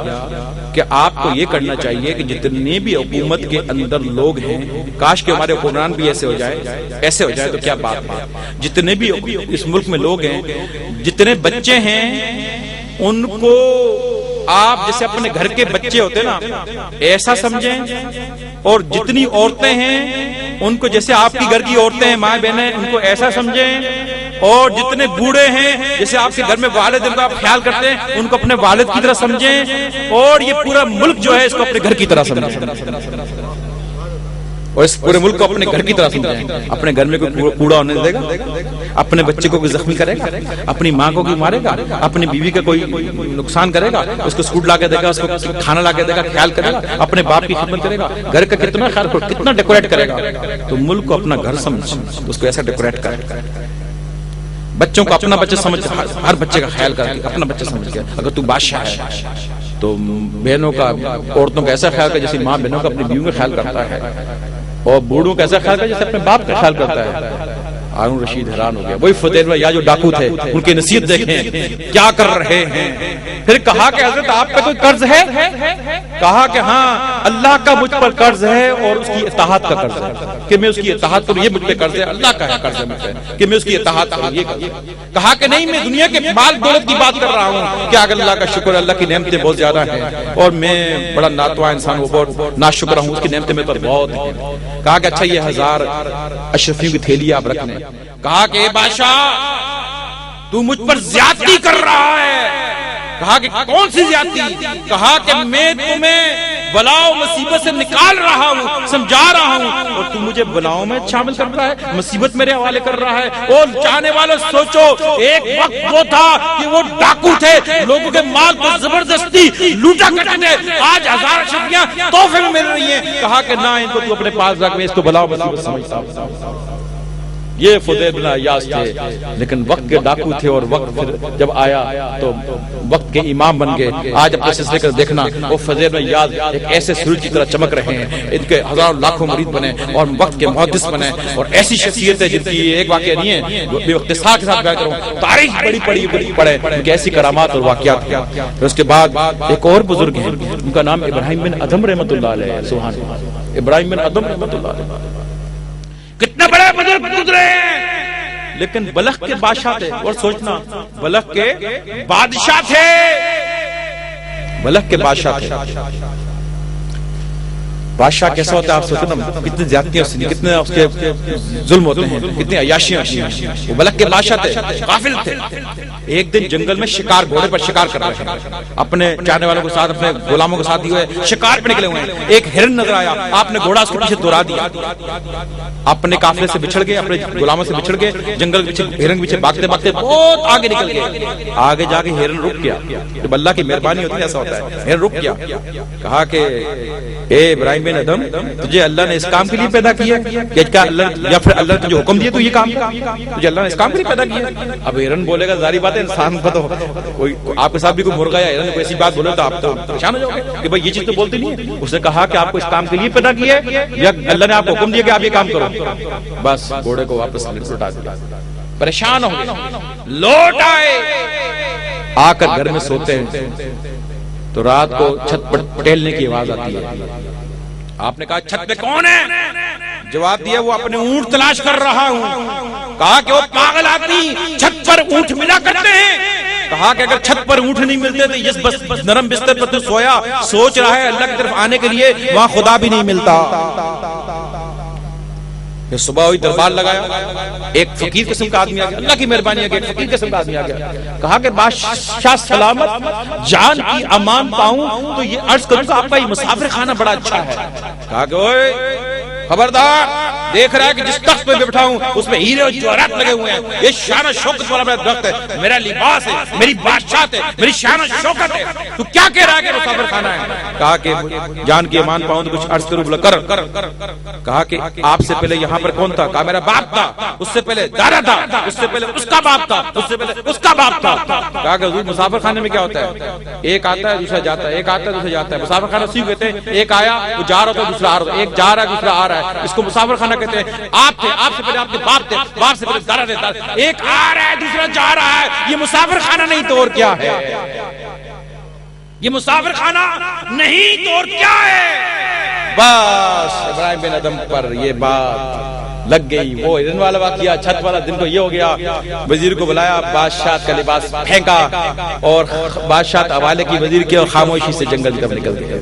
کہ آپ کو یہ کرنا چاہیے کہ جتنے بھی حکومت کے اندر لوگ ہیں، کاش کہ ہمارے حکمران بھی ایسے ہو جائے تو کیا بات ہے، جتنے بھی اس ملک میں لوگ ہیں، جتنے بچے ہیں، ان کو آپ جیسے اپنے گھر کے بچے ہوتے نا ایسا سمجھیں، اور جتنی عورتیں ہیں ان کو جیسے آپ کی گھر کی عورتیں ہیں، ماں بہنیں، ان کو ایسا سمجھیں، اور جتنے بوڑھے ہیں جیسے آپ کے گھر میں والد ان کا آپ خیال کرتے ہیں، ان کو اپنے والد کی طرح سمجھیں، اور یہ پورا ملک جو ہے اس کو اپنے گھر کی طرح سمجھیں، اور اس پورے ملک کو اپنے گھر کی طرح سمجھیں۔ اپنے گھر میں کوئی کوڑا ہونے دے گا؟ اپنے بچے کو کوئی زخمی کرے گا؟ اپنی ماں کو کوئی مارے گا؟ اپنی بیوی کا کوئی نقصان کرے گا؟ اس کو سوٹ لا کے دے گا، اس کو کھانا لا کے دے گا، خیال کرے گا؟ اپنے باپ کی خدمت کرے گا؟ گھر کا کتنا خیال کرے، کتنا ڈیکوریٹ کرے گا؟ تو ملک کو اپنا گھر سمجھ، اس کو ایسا ڈیکوریٹ کرے، بچوں کو اپنا بچہ سمجھ، ہر بچے کا خیال کر کے اپنا بچہ سمجھ کے، اگر تو بادشاہ ہے تو بہنوں کا، عورتوں کا ایسا خیال کر جیسے ماں بہنوں کا اپنی بیوی کا خیال کرتا ہے، اور بوڑھوں کا ایسا خیال کر جیسے اپنے باپ کا خیال کرتا ہے۔ ہارون رشید حیران ہو گیا، وہی فضیل بھائی یا جو ڈاکو تھے ان کی نصیحت دیکھیں کیا کر رہے ہیں۔ پھر کہا کہ حضرت آپ کا کوئی قرض ہے؟ کہا کہ ہاں اللہ کا مجھ پر قرض ہے اور اس کی اطاعت کا قرض ہے، کہ میں اس کی اطاعت کروں، یہ مجھ پہ قرض ہے، اللہ کا قرض ہے مجھ پہ کہ میں اس کی اطاعت کروں، یہ قرض ہے۔ کہا کہ نہیں، میں دنیا کے مال دولت کی بات کر رہا ہوں، کہ اگر اللہ کا شکر، اللہ کی نعمتیں بہت زیادہ ہیں اور میں بڑا ناتواں انسان ہوں، بہت ناشکر ہوں، اس کی نعمتیں میرے پر بہت ہیں۔ کہا کہ اچھا یہ 1000 اشرفیوں کی تھیلی آپ رکھ لیں۔ کہا کہ اے بادشاہ تو مجھ پر زیادتی کر رہا ہے۔ کہا کہ کون سی زیادتی؟ کہا کہ میں تمہیں بلاؤ مصیبت سے نکال رہا ہوں، سمجھا رہا ہوں، اور تم مجھے بلاؤ میں شامل کر رہا ہے، مصیبت میرے حوالے کر رہا ہے۔ اور چاہنے والوں سوچو، ایک وقت وہ تھا کہ وہ ڈاکو تھے، لوگوں کے مال کو زبردستی لوٹا کرتے تھے، آج 1000 اشرفیاں تحفے میں مل رہی ہیں۔ کہا کہ نہ، ان کو تو اپنے پاس رکھ، میں اس کو بلاؤ مصیبت سمجھتا ہوں۔ یہ فضیل بن عیاض تھے، لیکن وقت کے ڈاکو تھے، اور وقت پھر جب آیا تو وقت کے امام بن گئے۔ آج اپنے سلسلے کا دیکھنا، وہ فضیل بن عیاض ایک ایسے سورج کی طرح چمک رہے ہیں، ان کے ہزاروں لاکھوں مرید بنے اور وقت کے محدث بنے، اور ایسی شخصیت ہے جن کی ایک واقعہ نہیں ہے، بے اختصار کے ساتھ بیان کروں، تاریخ بڑی پڑھے ان کی ایسی کرامات اور واقعات ہیں۔ پھر اس کے بعد ایک اور بزرگ ہیں، ان کا نام ابراہیم بن ادھم رحمۃ اللہ علیہ، سبحان اللہ، ابراہیم بن ادھم رحمۃ اللہ علیہ، کتنے بڑے بزرگ گزرے ہیں، لیکن بلخ کے بادشاہ تھے۔ اور سوچنا، بلخ کے بادشاہ تھے، بلخ کے بادشاہ تھے۔ بادشاہ کیسا ہوتا ہے آپ سوچو نا، کتنی زیادتیاں ہوتی ہیں، کتنے اس کے ظلم ہوتے ہیں، کتنی عیاشیاں ہوتی ہیں۔ وہ بلخ کے بادشاہ تھے، غافل تھے۔ ایک دن جنگل میں شکار، گھوڑے پر شکار کر رہے ہیں، اپنے چاہنے والوں کے ساتھ، اپنے غلاموں کے ساتھ ہوئے شکار پہ نکلے ہوئے ہیں۔ ایک ہرن نظر آیا، آپ نے گھوڑا اس کے پیچھے دوڑا دیا، اپنے قافلے سے بچھڑ گئے، اپنے غلاموں سے بچھڑ گئے، جنگل کے پیچھے، ہرن کے پیچھے بھاگتے بھاگتے بہت آگے نکل گئے۔ آگے جا کے ہرن رک گیا، جب اللہ کی مہربانی ہوتی ہے ایسا ہوتا ہے، ہرن رک گیا۔ کہا کہ اے ابراہیم بن ادھم، تجھے اللہ نے اس کام کے لیے پیدا کیا کیا اللہ، یا پھر اللہ نے تجھے حکم دیا تو یہ کام، تجھے اللہ نے اس کام کے لیے پیدا کیا؟ اب ہرن بولے گا، ظاہری بات ہے، انسان کو تو کوئی آپ کے ساتھ بھی کوئی مرغا یا ہرن کوئی ایسی بات بولے تو آپ تو پریشان ہو جاؤ گے کہ بھائی یہ چیز تو بولتی نہیں ہے۔ اس نے کہا کہ آپ کو اس کام کے لیے پیدا کیا ہے، یا اللہ نے آپ کو حکم دیا کہ آپ یہ کام کرو؟ بس گھوڑے کو واپس لوٹا دیا، پریشان ہو گئے۔ لوٹ آئے، آ کر گھر میں سوتے ہیں تو رات کو چھت پر ٹہلنے کی آواز آتی ہے۔ آپ نے کہا چھت پہ کون ہے؟ جواب دیا وہ اپنے اونٹ تلاش کر رہا ہوں۔ کہا کہ وہ پاگل آدمی، چھت پر اونٹ ملا کرتے ہیں۔ کہا کہ اگر چھت پر اونٹ نہیں ملتے تو یہ بس نرم بستر پر تو سویا، سوچ رہا ہے اللہ کی طرف آنے کے لیے وہاں خدا بھی نہیں ملتا۔ پھر صبح ہوئی، دربار لگایا، ایک فقیر قسم کا آدمی آ گیا، اللہ کی مہربانی ہے کہ ایک فقیر قسم کا آدمی آ گیا۔ کہا کہ بادشاہ سلامت جان کی امان پاؤں تو یہ عرض کروں کہ آپ کا یہ مسافر خانہ بڑا اچھا ہے۔ کہا کہ اوئے خبردار، دیکھ رہا ہے کہ جس تخت پہ بیٹھا ہوں اس میں ہیرے اور جواہرات لگے ہوئے ہیں، یہ شان و شوکت والا میرا درخت ہے، میرا لباس ہے، میری بادشاہت ہے، میری شان و شوکت ہے، تو کیا کہہ رہا ہے کہ مسافر خانہ ہے؟ کہا کہ جان کی امان پاؤں تو کچھ عرض کروں، بولا کر۔ کہا کہ آپ سے پہلے یہاں پر کون تھا؟ کہا میرا باپ تھا، اس سے پہلے دادا تھا، اس سے پہلے اس کا باپ تھا، اس سے پہلے اس کا باپ تھا۔ کہا کہ حضور مسافر خانے میں کیا ہوتا ہے؟ ایک آتا ہے دوسرا جاتا ہے، ایک آتا ہے دوسرا جاتا ہے۔ مسافر خانہ اسی کو کہتے ہیں، ایک آیا وہ جا رہا تھا دوسرا آ رہا، ایک جا رہا ہے دوسرا آ رہا ہے، اس کو مسافر خانہ کہتے ہیں۔ آپ تھے، آپ سے پہلے آپ کے باپ تھے، باپ سے پہلے دادا تھے، ایک آ رہا ہے دوسرا جا رہا ہے، یہ مسافر خانہ نہیں تو اور کیا ہے؟ یہ مسافر خانہ نہیں تو اور کیا ہے؟ بس ابراہیم بن ادم پر یہ بات لگ گئی۔ وہ ہرن والا واقعہ، چھت والا دن کو یہ ہو گیا، وزیر کو بلایا، بادشاہ کا لباس پھینکا اور بادشاہ حوالے کی وزیر کی اور خاموشی سے جنگل کی طرف نکل گیا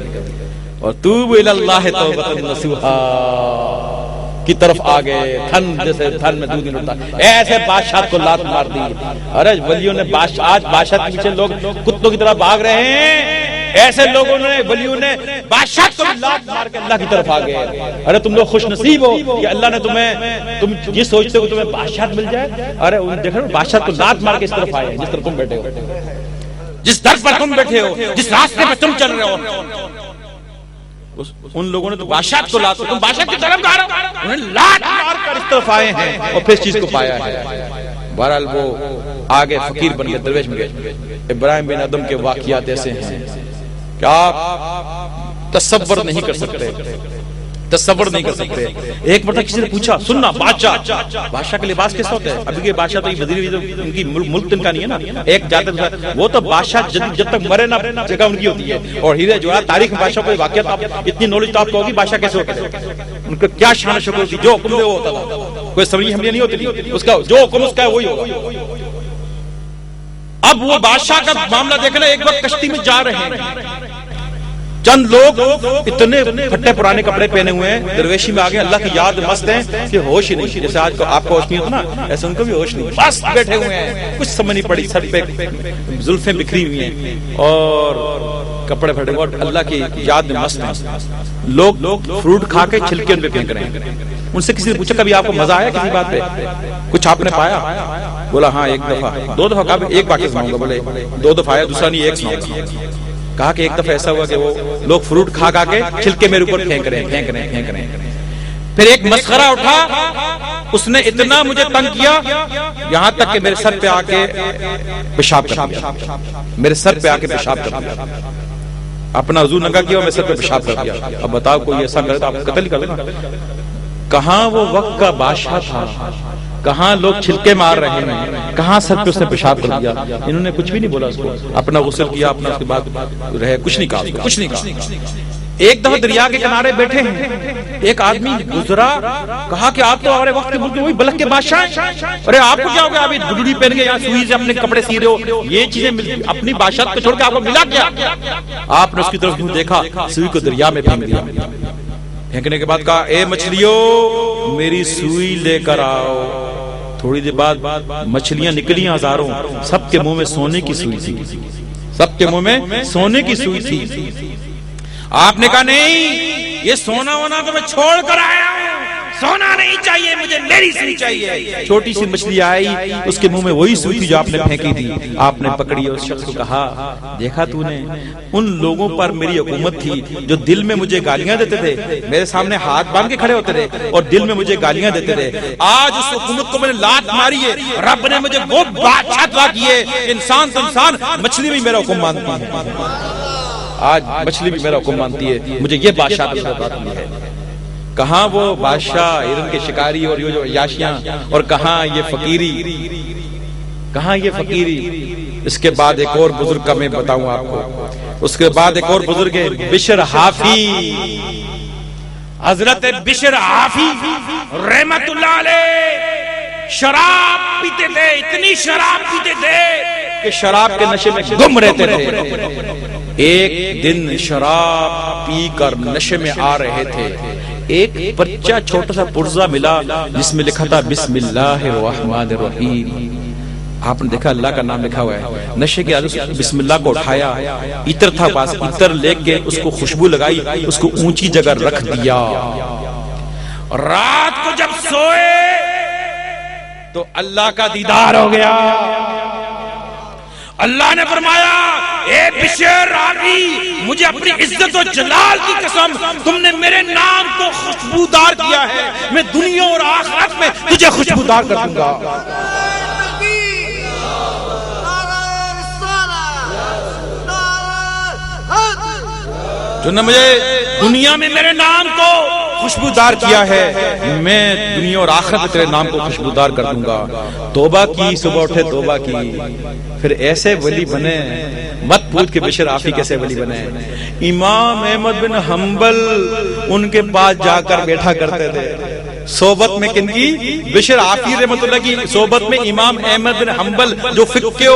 اور توبوا الی اللہ توبۃ نصوحا کی طرف آ گئے۔ تھن جیسے تھن میں دودھ نہیں ہوتا، ایسے بادشاہ کو لات مار دی۔ ارے ولیوں نے آج بادشاہ کے پیچھے لوگ کتوں کی طرح بھاگ رہے ہیں، ایسے لوگوں نے ولیوں نے بادشاہ کو لات مار کے اللہ کی طرف آ گئے۔ ارے تم لوگ خوش نصیب ہو کہ اللہ نے تم یہ سوچتے ہو کہ تمہیں بادشاہ مل جائے، ارے دیکھو بادشاہ کو لات مار کے اس طرف آئے جس طرف تم بیٹھے ہو، جس در پر تم بیٹھے ہو، جس راستے پہ تم چل رہے ہو۔ ان لوگوں نے تو بادشاہ کو لات، تم بادشاہ کی طرف جا رہے ہو، انہیں لات مار کر اس طرف آئے ہیں اور پھر اس چیز کو پایا ہے۔ بہرحال وہ آگے فقیر بن گئے، درویش بن گئے۔ ابراہیم بن ادم کے واقعات ایسے ہیں کہ آپ تصور نہیں کر سکتے، تصور نہیں کر سکتے۔ ایک مرتبہ کسی نے پوچھا، سننا بادشاہ کا لباس کیسا ہوتا ہے؟ ابھی کے بادشاہ تو وزیر ان کی ملک ان کا نہیں ہے نا، ایک جاتے وہ تو بادشاہ جب تک مرے نہ جگہ ان کی ہوتی ہے۔ اور ہیرے جو ہے تاریخ میں بادشاہ کو واقعات اتنی نالج تو آپ کو ہوگی بادشاہ کیسے ہوتے ہیں، ان کا کیا شان و شوکت ہوتی، جو حکم دے وہ ہوتا تھا، کوئی سمجھی ہم نہیں ہوتی، اس کا جو حکم اس کا ہے وہی ہوگا۔ اب وہ بادشاہ کا معاملہ دیکھنا، ایک وقت کشتی میں جا رہے ہیں، چند لوگ اتنے پھٹے پرانے کپڑے پہنے ہوئے ہیں، درویشی میں آگے اللہ کی یاد مست ہیں کہ ہوش ہی نہیں، جیسے آج کو آپ کو ہوش نہیں ہوتا نا، ایسے ان کو بھی ہوش نہیں، بس بیٹھے ہوئے ہیں، کچھ سمجھ نہیں پڑی، سر پہ زلفیں بکھری ہوئی ہیں اور کپڑے پھٹے ہوئے اور اللہ کی یاد میں مست ہیں۔ لوگ فروٹ کھا کے چھلکے ان پہ پھینک رہے ہیں۔ ان سے کسی نے پوچھا کبھی آپ کو مزہ آیا کسی بات پہ، کچھ آپ نے پایا؟ بولا ہاں ایک دفعہ، دو دفعہ، کہا ایک واقعہ سناؤں گا، بولے دو دفعہ آیا، دوسرا نہیں ایک سناؤں گا۔ کہا کہ ایک دفعہ ایسا ہوا کہ وہ لوگ فروٹ کھا کے چھلکے میرے اوپر پھینک رہے ہیں۔ پھر ایک مسخرہ اٹھا، اس نے اتنا مجھے تنگ کیا یہاں تک کہ میرے سر پہ آ کے پیشاب کر دیا، میرے سر پہ آ کے پیشاب کر دیا، اپنا وضو ننگا کیا اور میرے سر پہ پیشاب کر دیا۔ اب بتاؤ کوئی ایسا کرے تو آپ قتل ہی کر دینا۔ کہاں وہ وقت کا بادشاہ تھا، کہاں لوگ چھلکے مار رہے ہیں، کہاں سر پہ اس نے پیشاب کر دیا۔ انہوں نے کچھ بھی نہیں بولا اس کو، اپنا غسل کیا، اپنا اس کے بعد رہے، کچھ نہیں کہا، کچھ نہیں کہا۔ ایک دفعہ دریا کے کنارے بیٹھے ہیں، ایک آدمی گزرا، کہا کہ آپ تو ہمارے وقت کے ملک میں وہی بلک کے بادشاہ ہیں، ارے آپ کو کیا ہو گیا، ابھی گڈڑی پہن کے یہاں سوئی سے اپنے کپڑے سی رہے ہو، یہ چیزیں اپنی بادشاہت کو چھوڑ کے آپ کو ملا کیا؟ آپ نے اس کی طرف دیکھا، سوئی کو دریا میں پھینک دیا۔ پھینکنے کے بعد کہا اے مچھلیوں میری سوئی لے کر آؤ۔ تھوڑی دیر بعد مچھلیاں نکلی ہزاروں، سب کے منہ میں سونے کی سوئی تھی، سب کے منہ میں سونے کی سوئی تھی۔ آپ نے کہا نہیں، یہ سونا ہونا تو میں چھوڑ کر آیا ہوں، سونا نہیں چاہیے مجھے، میری سوئی چاہیے۔ چھوٹی سی مچھلی آئی، اس کے منہ میں وہی سوئی تھی جو آپ نے پھینکی تھی۔ آپ نے پکڑی اور اس شخص کو کہا دیکھا تو نے، ان لوگوں پر میری حکومت تھی جو دل میں مجھے گالیاں دیتے تھے، میرے سامنے ہاتھ باندھ کے کھڑے ہوتے تھے اور دل میں مجھے گالیاں دیتے تھے، آج اس حکومت کو میں نے لات ماری ہے، رب نے مجھے وہ بادشاہ عطا کی ہے، انسان تو انسان، مچھلی بھی میرا حکم مانتی ہے، آج مچھلی بھی میرا حکم مانتی ہے، مجھے یہ بادشاہ کی ہے۔ کہاں وہ بادشاہ ہرن کے شکاری اور یہ جو عیاشیاں، اور کہاں یہ فقیری، کہاں یہ فقیری۔ اس کے بعد ایک اور بزرگ کا میں بتاؤں آپ کو، اس کے بعد ایک اور بزرگ ہے بشر حافی، حضرت بشر حافی رحمت اللہ علیہ شراب پیتے تھے، اتنی شراب پیتے تھے کہ شراب کے نشے میں گم رہتے تھے۔ ایک دن شراب پی کر نشے میں آ رہے تھے، ایک پرچہ چھوٹا سا پرزہ ملا جس میں لکھا تھا بسم اللہ الرحمن الرحیم۔ آپ نے دیکھا اللہ کا نام لکھا ہوا ہے، نشے کے عادت سے بسم اللہ کو اٹھایا، عطر تھا پاس، عطر لے کے اس کو خوشبو لگائی، اس کو اونچی جگہ رکھ دیا۔ اور رات کو جب سوئے تو اللہ کا دیدار ہو گیا. اللہ نے فرمایا اے بشر راوی مجھے اپنی عزت و جلال کی قسم تم نے میرے نام کو خوشبودار کیا ہے، میں دنیا اور آخرت میں تجھے خوشبودار کر دوں گا. جو نے مجھے دنیا میں میرے نام کو خوشبودار کیا ہے، میں دنیا اور آخرت میں تیرے نام کو خوشبودار کر دوں گا. توبہ کی، صبح اٹھے توبہ کی، پھر ایسے ولی بنے. مت پوچھ کے بشر آفی کیسے ولی بنے. امام احمد بن حنبل ان کے پاس جا کر بیٹھا کرتے تھے. صحبت میں کن کی؟ بشر آفی رحمۃ اللہ کی صحبت میں امام احمد بن حنبل جو فقہ کے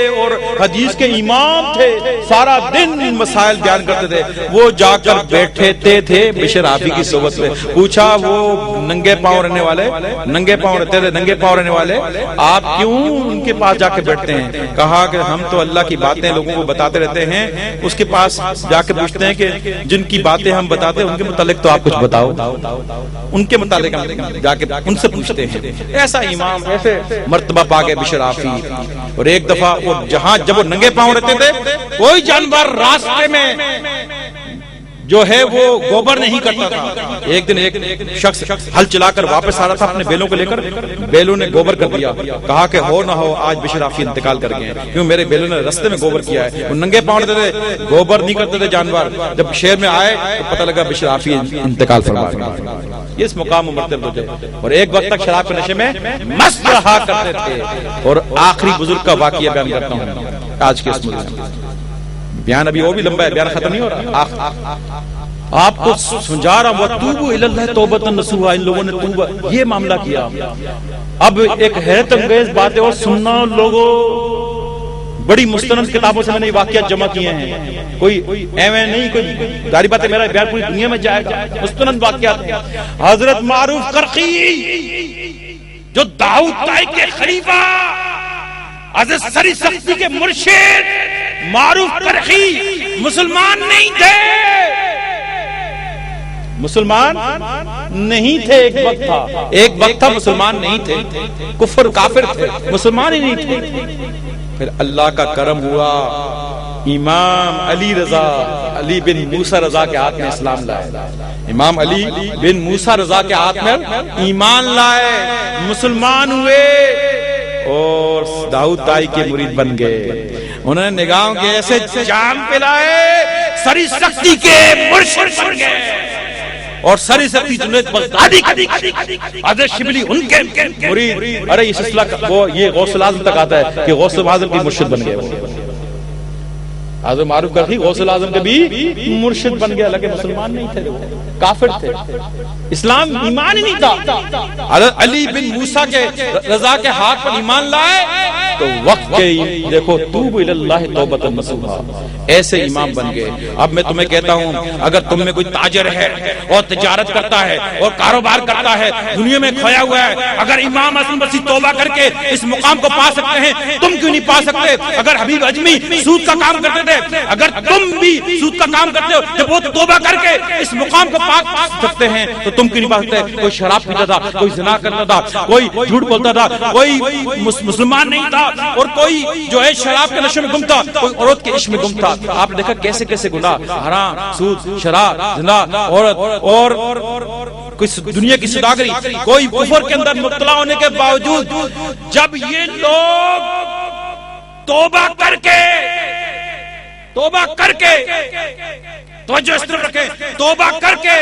اور حدیث کے امام تھے، سارا دن مسائل بیان کرتے تھے. وہ جا کر بیٹھے تھے بشر آفی کی صحبت میں. پوچھا وہ ننگے پاؤں رہنے والے، ننگے پاؤں رہتے تھے، ننگے پاؤں رہنے والے آپ کیوں ان کے پاس جا کے بیٹھتے ہیں؟ کہا کہ ہم تو اللہ کی باتیں لوگوں کو بتاتے رہتے ہیں، اس کے پاس جا کے پوچھتے ہیں کہ جن کی باتیں ہم بتاتے ہیں ان کے متعلق تو آپ کچھ بتاؤ. ان کے متعلق جا کے ان سے پوچھتے ہیں. ایسا امام، ایسے مرتبہ پا گئے بشر آفی. اور ایک دفعہ جہاں جب وہ ننگے پاؤں رہتے تھے، کوئی جانور راستے میں جو ہے وہ گوبر نہیں کرتا تھا. ایک دن ایک شخص ہل چلا کر واپس آ رہا تھا اپنے بیلوں کو لے کر، بیلوں نے گوبر کر دیا. کہا کہ ہو نہ ہو آج بشر آفی انتقال کر گئے کیوں میرے بیلوں نے رستے میں گوبر کیا ہے. وہ ننگے پاؤں رہتے تھے، گوبر نہیں کرتے تھے جانور. جب شہر میں آئے تو پتہ لگا بشر آفی انتقال فرما گئے. یہ اس مقام مرتبہ تھے. اور ایک وقت تک شراب کے نشے میں مست رہا کرتے تھے. اور آخری بزرگ کا واقعہ بیان کرتا ہوں آج کے اس مجلس میں. بیان ابھی وہ بھی لمبا ہے، بیان ختم نہیں ہو رہا. آپ کو سمجھا رہا ہوں توبوا الی اللہ توبۃ نصوحا. ان لوگوں نے توبہ یہ معاملہ کیا. اب ایک حیرت انگیز بات ہے اور سننا لوگوں، بڑی مستند کتابوں سے میں نے واقعات جمع کیے ہیں. کوئی ایویں نہیں، کوئی ظاہری بات ہے میرا بیان پوری دنیا میں جائے گا. مستند واقعات. حضرت معروف کرخی جو داؤد طائی کے خلیفہ، حضرت سری سختی کے مرشد معروف کرخی مسلمان نہیں تھے. مسلمان نہیں تھے. ایک وقت تھا، ایک وقت تھا مسلمان نہیں تھے، کفر کافر تھے، مسلمان ہی نہیں تھے. پھر اللہ کا کرم ہوا، امام علی رضا، علی بن موسیٰ رضا کے ہاتھ میں اسلام لائے. امام علی بن موسیٰ رضا کے ہاتھ میں ایمان لائے، مسلمان ہوئے اور داؤد طائی کے مرید بن گئے. انہوں نے نگاہوں کے ایسے جام پلائے، سری سختی کے مرشد بن گئے. اور سری سختی جنید بغدادی حضرت شبلی ان کے مرید. ارے یہ سلسلہ وہ یہ غوث الاعظم تک آتا ہے کہ غوث اعظم کی مرشد بن گئے. حضرت معروف کرخی غوث الاعظم کے بھی مرشد بن گیا، لیکن مسلمان نہیں تھے، کافر تھے، اسلام ایمان ہی نہیں تھا. حضرت علی بن موسیٰ کے رضا کے ہاتھ پر ایمان لائے تو وقت کے دیکھو توبوا الی اللہ توبۃ نصوحا، ایسے امام بن گئے. اب میں تمہیں کہتا ہوں اگر تم میں کوئی تاجر ہے اور تجارت کرتا ہے اور کاروبار کرتا ہے، دنیا میں کھویا ہوا ہے، اگر امام حسن بصری توبہ کر کے اس مقام کو پا سکتے ہیں تم کیوں نہیں پا سکتے؟ اگر حبیب اجمی سود کا کام کرتے تھے، اگر تم بھی سود کا کام کرتے ہو، جب وہ توبہ کر کے اس مقام کو پا سکتے ہیں تو تم کیوں نہیں پا سکتے؟ کوئی شراب پیتا تھا، کوئی زنا کرتا تھا، کوئی جھوٹ بولتا تھا، کوئی مسلمان نہیں تھا، اور کوئی جو ہے شراب کے نشے میں گم تھا، کوئی عورت کے عشق میں گم تھا. آپ نے دیکھا کیسے کیسے گناہ، حرام، سود، شراب، زنا، عورت اور کوئی دنیا کی سوداگری، کوئی کفر کے اندر مبتلا ہونے کے باوجود جب یہ لوگ توبہ کر کے توجہ اس طرف رکھیں، توبہ کر کے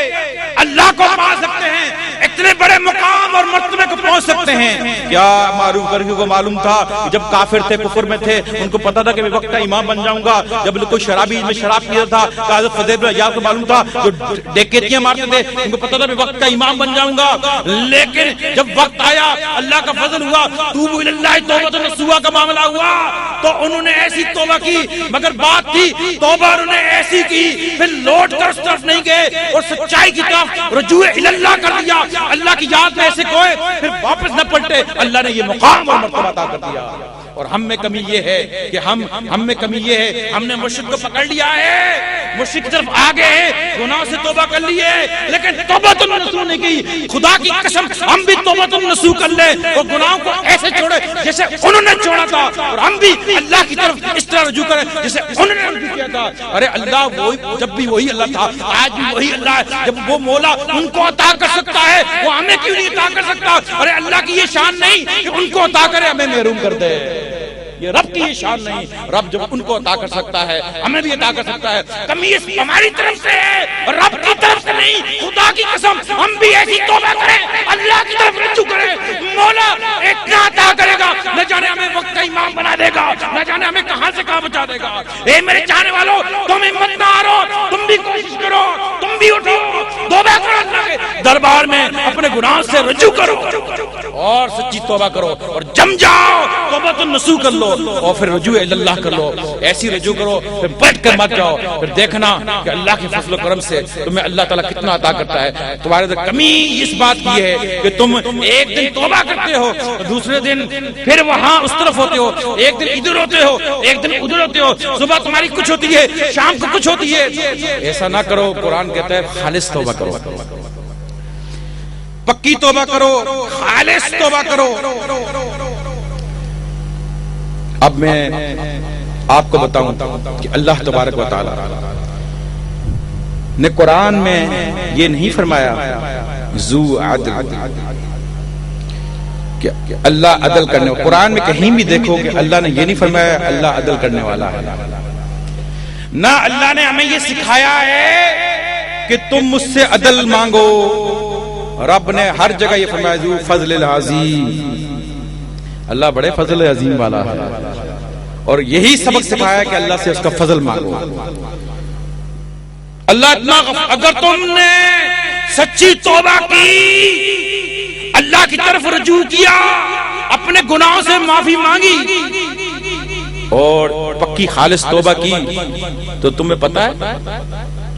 اللہ کو پا سکتے ہیں، اتنے بڑے مقام اور مرتبے کو پہنچ سکتے ہیں. کیا معروف کرخی کو معلوم تھا جب کافر تھے، کفر میں تھے، ان کو پتا تھا کہ میں وقت کا امام بن جاؤں گا. جب کوئی شرابی میں شراب پیتا تھا، حضرت فضیل بن عیاض کو معلوم تھا جو ڈکیتیاں مارتے تھے، ان کو پتا تھا میں وقت کا امام بن جاؤں گا. لیکن جب وقت آیا، اللہ کا فضل ہوا، توبوا الی اللہ توبۃ نصوحا کا معاملہ ہوا تو انہوں نے ایسی توبہ کی. مگر بات تھی توبہ انہوں نے ایسی کی، پھر لوٹ کر اس طرف نہیں گئے اور سچائی کی طرف رجوع الی اللہ کر دیا. اللہ کی یاد میں ایسے کوئے پھر واپس نہ پلٹے، اللہ نے یہ مقام اور مرتبہ عطا کر دیا۔ اور ہم میں کمی یہ ہے کہ ہم میں کمی یہ ہے، ہم نے مشرک کو پکڑ لیا ہے، مشرک کی طرف آگے ہیں، گناہ سے توبہ کر لی ہے، لیکن توبۃ النصوح نہیں کی۔ خدا کی قسم ہم بھی توبۃ النصوح کر لیں اور گناہوں کو ایسے چھوڑے جیسے انہوں نے چھوڑا تھا، اور ہم بھی اللہ کی طرف اس طرح رجوع کریں جیسے انہوں نے رجوع کیا تھا۔ ارے اللہ وہی، جب بھی وہی اللہ تھا آج بھی وہی اللہ ہے۔ جب وہ مولا ان کو عطا کر سکتا ہے وہ ہمیں کیوں نہیں عطا کر سکتا؟ ارے اللہ کی یہ شان نہیں کہ ان کو عطا کرے ہمیں محروم کر دے، یہ رب کی یہ شان نہیں۔ رب جب ان کو عطا کر سکتا ہے ہمیں بھی عطا کر سکتا ہے۔ کمی ہماری طرف سے ہے، رب کی طرف سے نہیں۔ خدا کی قسم ہم بھی ایسی توبہ کریں، اللہ کی طرف رجوع کریں، مولا اتنا عطا کرے گا، نہ جانے ہمیں وقت کا امام بنا دے گا، نہ جانے ہمیں کہاں سے کہاں بچا دے گا۔ اے میرے چاہنے والوں، تم ہمت نہ ہارو، تم بھی کوشش کرو، تم بھی اٹھو، توبہ کرو، اللہ کے دربار میں اپنے گناہوں سے رجوع کرو اور سچی توبہ کرو، اور جم جاؤ، توبۃ النصوح کر لو اور پھر رجوع اللہ کر لو۔ ایسی رجوع کرو، پھر بیٹھ کر مت جاؤ، پھر دیکھنا کہ اللہ کے فضل و کرم سے تمہیں اللہ تعالیٰ کتنا عطا کرتا ہے۔ تمہارے اندر کمی اس بات کی ہے کہ تم ایک دن توبہ کرتے ہو، دوسرے دن پھر وہاں اس طرف ہوتے ہو، ایک دن ادھر ہوتے ہو، ایک دن ادھر ہوتے ہو، صبح تمہاری کچھ ہوتی ہے، شام کو کچھ ہوتی ہے۔ ایسا نہ کرو، قرآن کہتا ہے خالص توبہ کرو، پکی توبہ کرو، خالص توبہ کرو۔ اب میں آپ کو بتاؤں کہ اللہ تبارک و تعالی نے قرآن میں یہ نہیں فرمایا ذو عدل، کہ اللہ عدل کرنے والا۔ قرآن میں کہیں بھی دیکھو کہ اللہ نے یہ نہیں فرمایا اللہ عدل کرنے والا ہے، نہ اللہ نے ہمیں یہ سکھایا ہے کہ تم مجھ سے عدل مانگو۔ رب نے ہر جگہ یہ فرمایا ذو فضل العظیم، اللہ بڑے فضل عظیم والا ہے، اور یہی سبق سکھایا کہ اللہ سے اس کا فضل مانگو۔ اللہ اتنا اگر تم نے سچی توبہ کی، اللہ کی طرف رجوع کیا، اپنے گناہوں سے معافی مانگی اور پکی خالص توبہ کی، تو تمہیں پتا ہے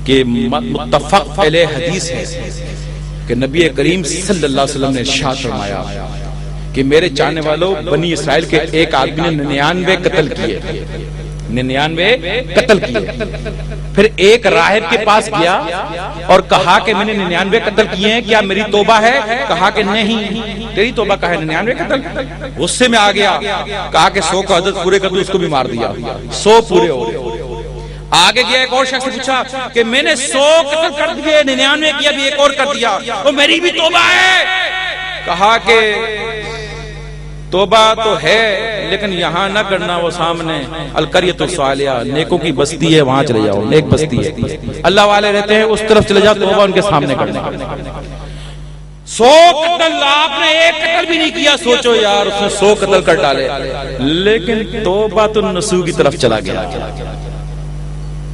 کہ متفق علیہ حدیث ہے کہ نبی کریم صلی اللہ علیہ وسلم نے ارشاد فرمایا کہ میرے چاہنے والوں، بنی اسرائیل کے ایک آدمی نے 99 قتل کیے، 99 قتل کیے۔ پھر ایک راہب کے پاس گیا اور کہا کہ میں نے 99 قتل کیے ہیں، کیا میری توبہ ہے؟ کہا کہ نہیں، تیری توبہ کا ہے 99 قتل۔ غصے میں آ گیا، کہا کہ 100 کا عدد پورے کر دو، اس کو بھی مار دیا، 100 پورے ہو گئے۔ آگے گیا ایک اور شخص سے پوچھا کہ میں نے 100 قتل کر دیے، 99 کیا، بھی ایک اور کر دیا، وہ میری بھی توبہ ہے۔ کہا کہ توبہ تو ہے لیکن یہاں نہ کرنا، وہ سامنے القریۃ الصالحہ، نیکوں کی بستی ہے، وہاں چلے جاؤ، نیک بستی ہے، اللہ والے رہتے ہیں، اس طرف چلے جاؤ، توبہ ان کے سامنے کرنے۔ 100 قتل، آپ نے ایک قتل بھی نہیں کیا، سوچو یار اس نے 100 قتل کر ڈالے، لیکن توبۃ النصوح کی طرف چلا گیا۔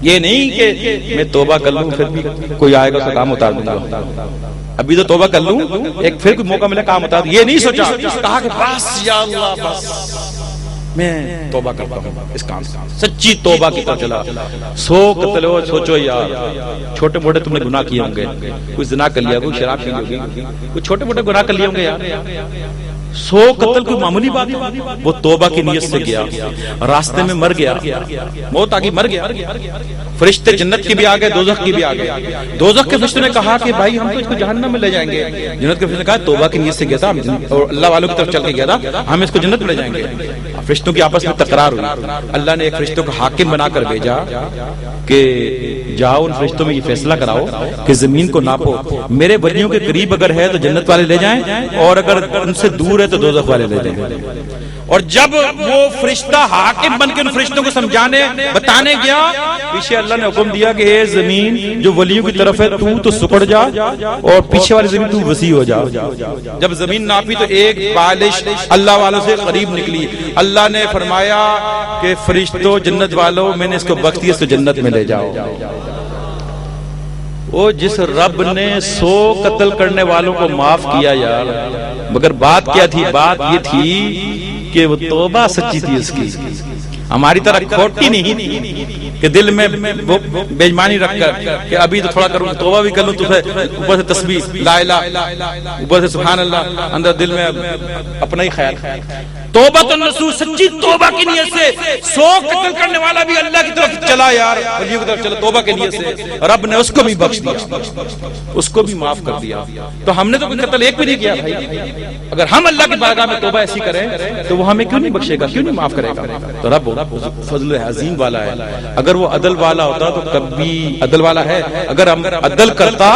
یہ نہیں کہ میں توبہ کر لوں پھر بھی کوئی آئے گا اس کا کام اتار دوں گا، ابھی تو توبہ کر لوں، ایک پھر کوئی موقع ملے کام اتار دوں، یہ نہیں سوچا، کہا کہ بس یا اللہ بس میں توبہ کرتا ہوں اس کام سے، سچی توبہ کی طرف چلا۔ 100 قتل ہو، سوچو یار چھوٹے موٹے تم نے گناہ کیے ہوں گے، کوئی زنا کر لیا، کوئی شراب پی ہوگی، کوئی چھوٹے موٹے گناہ کر لیے ہوں گے یار، 100 قتل کوئی معمولی بات ہے؟ وہ توبہ کی نیت سے گیا، راستے میں مر گیا، موت آگی مر گیا، فرشتے جنت کی بھی آ گئے، دوزخ کی بھی آ گئے۔ دوزخ کے فرشتوں نے کہا کہ بھائی ہم تو اس کو جہنم میں لے جائیں گے، جنت کے فرشتوں نے کہا توبہ کی نیت سے گیا تھا اور اللہ والوں کی طرف چل کے گیا تھا، ہم اس کو جنت میں لے جائیں گے۔ فرشتوں کی آپس میں تکرار ہوئی، اللہ نے ایک فرشتوں کو حاکم بنا کر بھیجا کہ جاؤ ان فرشتوں میں یہ فیصلہ کراؤ کہ زمین کو ناپو، میرے ولیوں کے قریب اگر ہے تو جنت والے لے جائیں، اور اگر ان سے دور ہے تو دوزخ والے لے جائیں۔ اور جب وہ فرشتہ حاکم بن کے ان فرشتوں کو سمجھانے بتانے گیا، پیچھے اللہ نے حکم دیا کہ اے زمین جو ولیوں کی طرف ہے تو سکڑ جا، اور پیچھے والی زمین تو وسیع ہو جا۔ جب زمین ناپی تو ایک بالش اللہ والوں سے قریب نکلی، اللہ نے فرمایا کہ فرشتوں جنت والوں میں نے اس کو بخش دیا، اس کو جنت میں لے جاؤ۔ وہ جس رب نے 100 قتل کرنے والوں کو معاف کیا یار، مگر بات کیا تھی؟ بات یہ تھی کہ وہ توبہ سچی تھی اس کی، ہماری طرح کھوٹی نہیں تھی۔ کہ دل میں بےایمانی رکھ کر کہ ابھی تو تھوڑا کروں توبہ بھی کر لوں تو اوپر سے تسبیح لا الہ اوپر سے سبحان اللہ اندر دل میں اپنا ہی خیال توبہ تو نصوح سچی توبہ کی نیت سے 100 قتل کرنے والا بھی اللہ کی طرف چلا یار ولیوں کی طرف چلا توبہ کی نیت سے رب نے اس کو بھی بخش دیا اس کو بھی معاف کر دیا تو ہم نے تو کوئی قتل ایک بھی نہیں کیا بھائی اگر ہم اللہ کی بارگاہ میں توبہ ایسی کریں تو وہ ہمیں کیوں نہیں بخشے گا کیوں نہیں معاف کرے گا تو رب فضل عظیم والا ہے اگر وہ عدل والا ہوتا تو کبھی عدل والا ہے اگر ہم عدل کرتا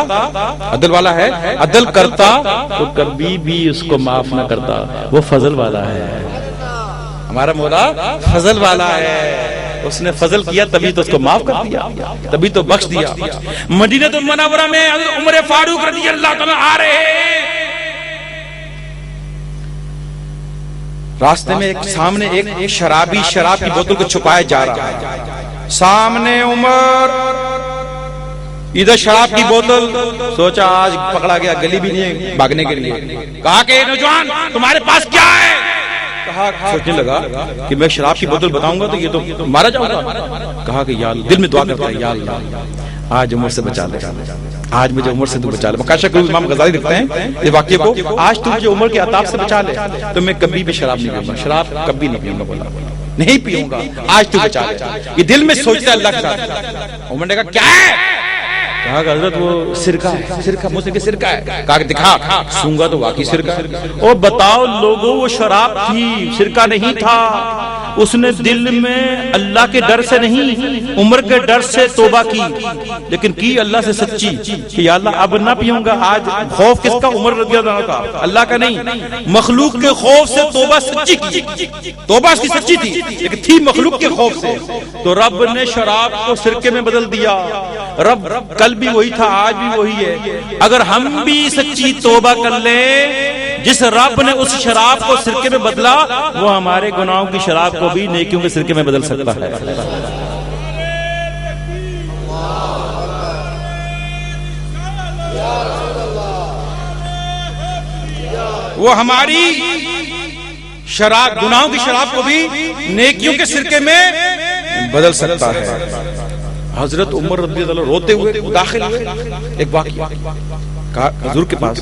عدل والا ہے عدل کرتا تو کبھی بھی اس کو معاف نہ کرتا وہ فضل والا ہے ہمارا مولا فضل والا ہے اس نے فضل کیا تبھی تو اس کو معاف کر دیا تبھی تو بخش دیا مدینہ المنورہ میں عمر فاروق رضی اللہ تعالی آ رہے ہیں راستے میں سامنے ایک شرابی شراب کی بوتل کو چھپایا جا رہا ہے سامنے عمر ادھر شراب کی بوتل سوچا آج پکڑا گیا گلی بھی نہیں ہے بھاگنے کے لیے کہا کہ نوجوان تمہارے پاس کیا ہے کہا سوچنے لگا کہ میں شراب کی بوتل بتاؤں گا تو یہ تو مارا جاؤں گا کہا کہ یا اللہ دل میں دعا کرتا ہے یا اللہ آج عمر سے بچا لے آج مجھے عمر سے تو بچا لے مکاشا کرو امام غزالی لکھتے ہیں یہ واقعے کو آج تو مجھے عمر کے عطاب سے بچا لے تو میں کبھی بھی شراب نہیں پیوں گا شراب کبھی نہیں پیوں گا بولا نہیں پیوں گا آج تو بچا لے یہ دل میں سوچتا ہے اللہ کے ساتھ عمر نے کہا کیا ہے کہا کہ حضرت وہ سرکہ ہے سرکہ مجھ سے کہ سرکہ ہے کہا کہ دکھا سونگا تو واقعی سرکہ ہے او بتاؤ لوگوں وہ شراب تھی سرکہ نہیں تھا اس نے دل میں اللہ کے ڈر سے نہیں عمر کے ڈر سے توبہ کی لیکن کی اللہ سے سچی کہ یا اللہ اب نہ پیوں گا آج خوف کس کا عمر رضی اللہ عنہ کا اللہ کا نہیں مخلوق کے خوف سے توبہ سچی کی توبہ اس کی سچی تھی لیکن تھی مخلوق کے خوف سے تو رب نے شراب کو سرکے میں بدل دیا رب کل بھی وہی تھا آج بھی وہی ہے اگر ہم بھی سچی توبہ کر لیں جس رب نے اس شراب کو سرکے میں بدلا وہ ہمارے گناہوں کی شراب کو بھی نیکیوں کے سرکے میں بدل سکتا ہے وہ ہماری شراب گناہوں کی شراب کو بھی نیکیوں کے سرکے میں بدل سکتا ہے حضرت عمر رضی اللہ عنہ روتے ہوئے داخل ایک واقعہ کہا حضور کے پاس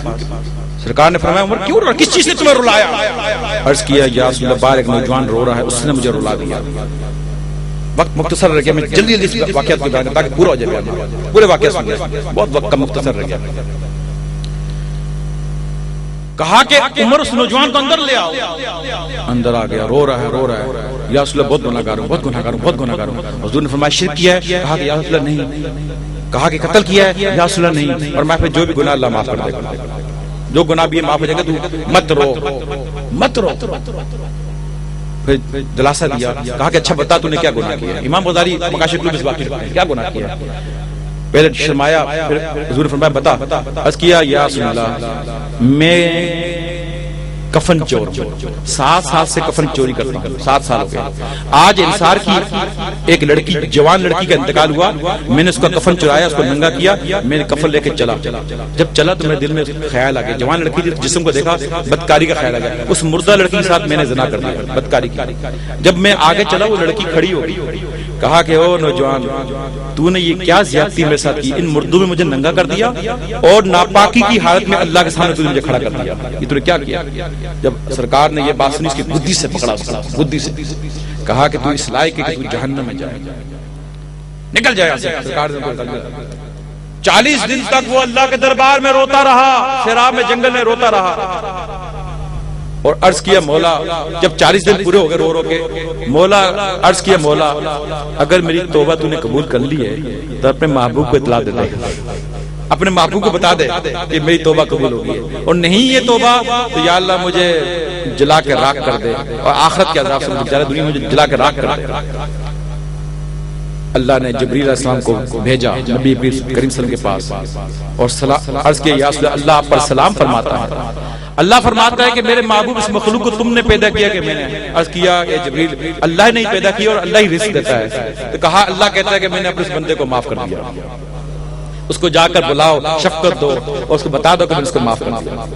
سرکار نے فرمایا عمر کیوں رو رہا کس چیز نے تمہیں رلایا عرض کیا یا رسول اللہ باہر ایک نوجوان رو رہا ہے اس نے مجھے رلا دیا وقت مختصر رہ گیا میں جلدی جلدی واقعات کو بیان تاکہ پورا ہو جائے پورے واقعات سن لیں بہت وقت کا مختصر رہ گیا کہا کہ عمر اس نوجوان کو اندر لے آؤ اندر آ گیا رو رہا ہے یا رسول اللہ بہت گناہگار ہوں بہت گناہگار ہوں حضور نے فرمایا شرک کیا ہے کہا کہ یا رسول اللہ نہیں کہا کہ قتل کیا ہے یا رسول اللہ نہیں اور میں پھر جو بھی گناہ اللہ معاف کر دے گا جو گناہ بھی معاف ہو جائے گا تو مت رو پھر دلاسا دیا کہا کہ اچھا بتا تو نے کیا گناہ کیا امام غزالی مکاشف القلوب اس واقعے میں کیا گناہ کیا پہلے شرمایا پھر حضور فرمایا بتا عرض کیا یا رسول اللہ میں کفن چور 7 سال سے کفن چوری کرتا ہوں 7 سال ہو گئے آج انصار کی ایک لڑکی جوان لڑکی کا انتقال ہوا میں نے اس کا کفن چرایا اس کو ننگا کیا میں نے کفن لے کے چلا جب چلا تو میرے دل میں خیال آ گیا جوان لڑکی جسم کو دیکھا بدکاری کا خیال آ گیا اس مردہ لڑکی کے ساتھ میں نے زنا کر دیا بدکاری کی جب میں آگے چلا وہ لڑکی کھڑی ہو گئی کہا کہ او نوجوان تو نے یہ کیا زیادتی میرے ساتھ کی ان مردوں میں مجھے ننگا کر دیا اور ناپاکی کی حالت میں اللہ کے سامنے تو نے مجھے کھڑا کر دیا یہ تو نے کیا کیا جب سرکار نے یہ بات سنی اس کی بدھی سے پکڑا بدھی سے کہا کہ تو اس لائق ہے کہ تو جہنم میں جائے نکل جائے سرکار نے 40 دن تک وہ اللہ کے دربار میں روتا رہا شراب میں جنگل میں روتا رہا اور عرض کیا مولا جب 40 دن پورے ہو گئے رو کے مولا عرض کیا مولا اگر میری توبہ تو نے قبول کر لی ہے تو اپنے محبوب کو اطلاع دے دے اپنے محبوب کو بتا دے کہ میری توبہ قبول ہوگی اور نہیں یہ توبہ تو یا اللہ مجھے جلا کے راکھ کر دے اور آخرت کے عذاب سے مجھے بچا لے دنیا میں مجھے جلا کے راکھ کر دے اللہ نے جبریل علیہ السلام کو بھیجا نبی کریم صلی اللہ علیہ وسلم کے پاس اور عرض کیا یا رسول اللہ آپ پر سلام فرماتا ہے اللہ فرماتا ہے کہ میرے محبوب اس مخلوق کو تم نے پیدا کیا کہ میں نے عرض کیا کہ جبریل اللہ نے پیدا کیا اور اللہ ہی رزق دیتا ہے تو کہا اللہ کہتا ہے کہ میں نے اپنے اس بندے کو معاف کر دیا اس کو جا کر بلاؤ شفقت دو اور اس کو بتا دو کہ میں نے اس کو معاف کر دیا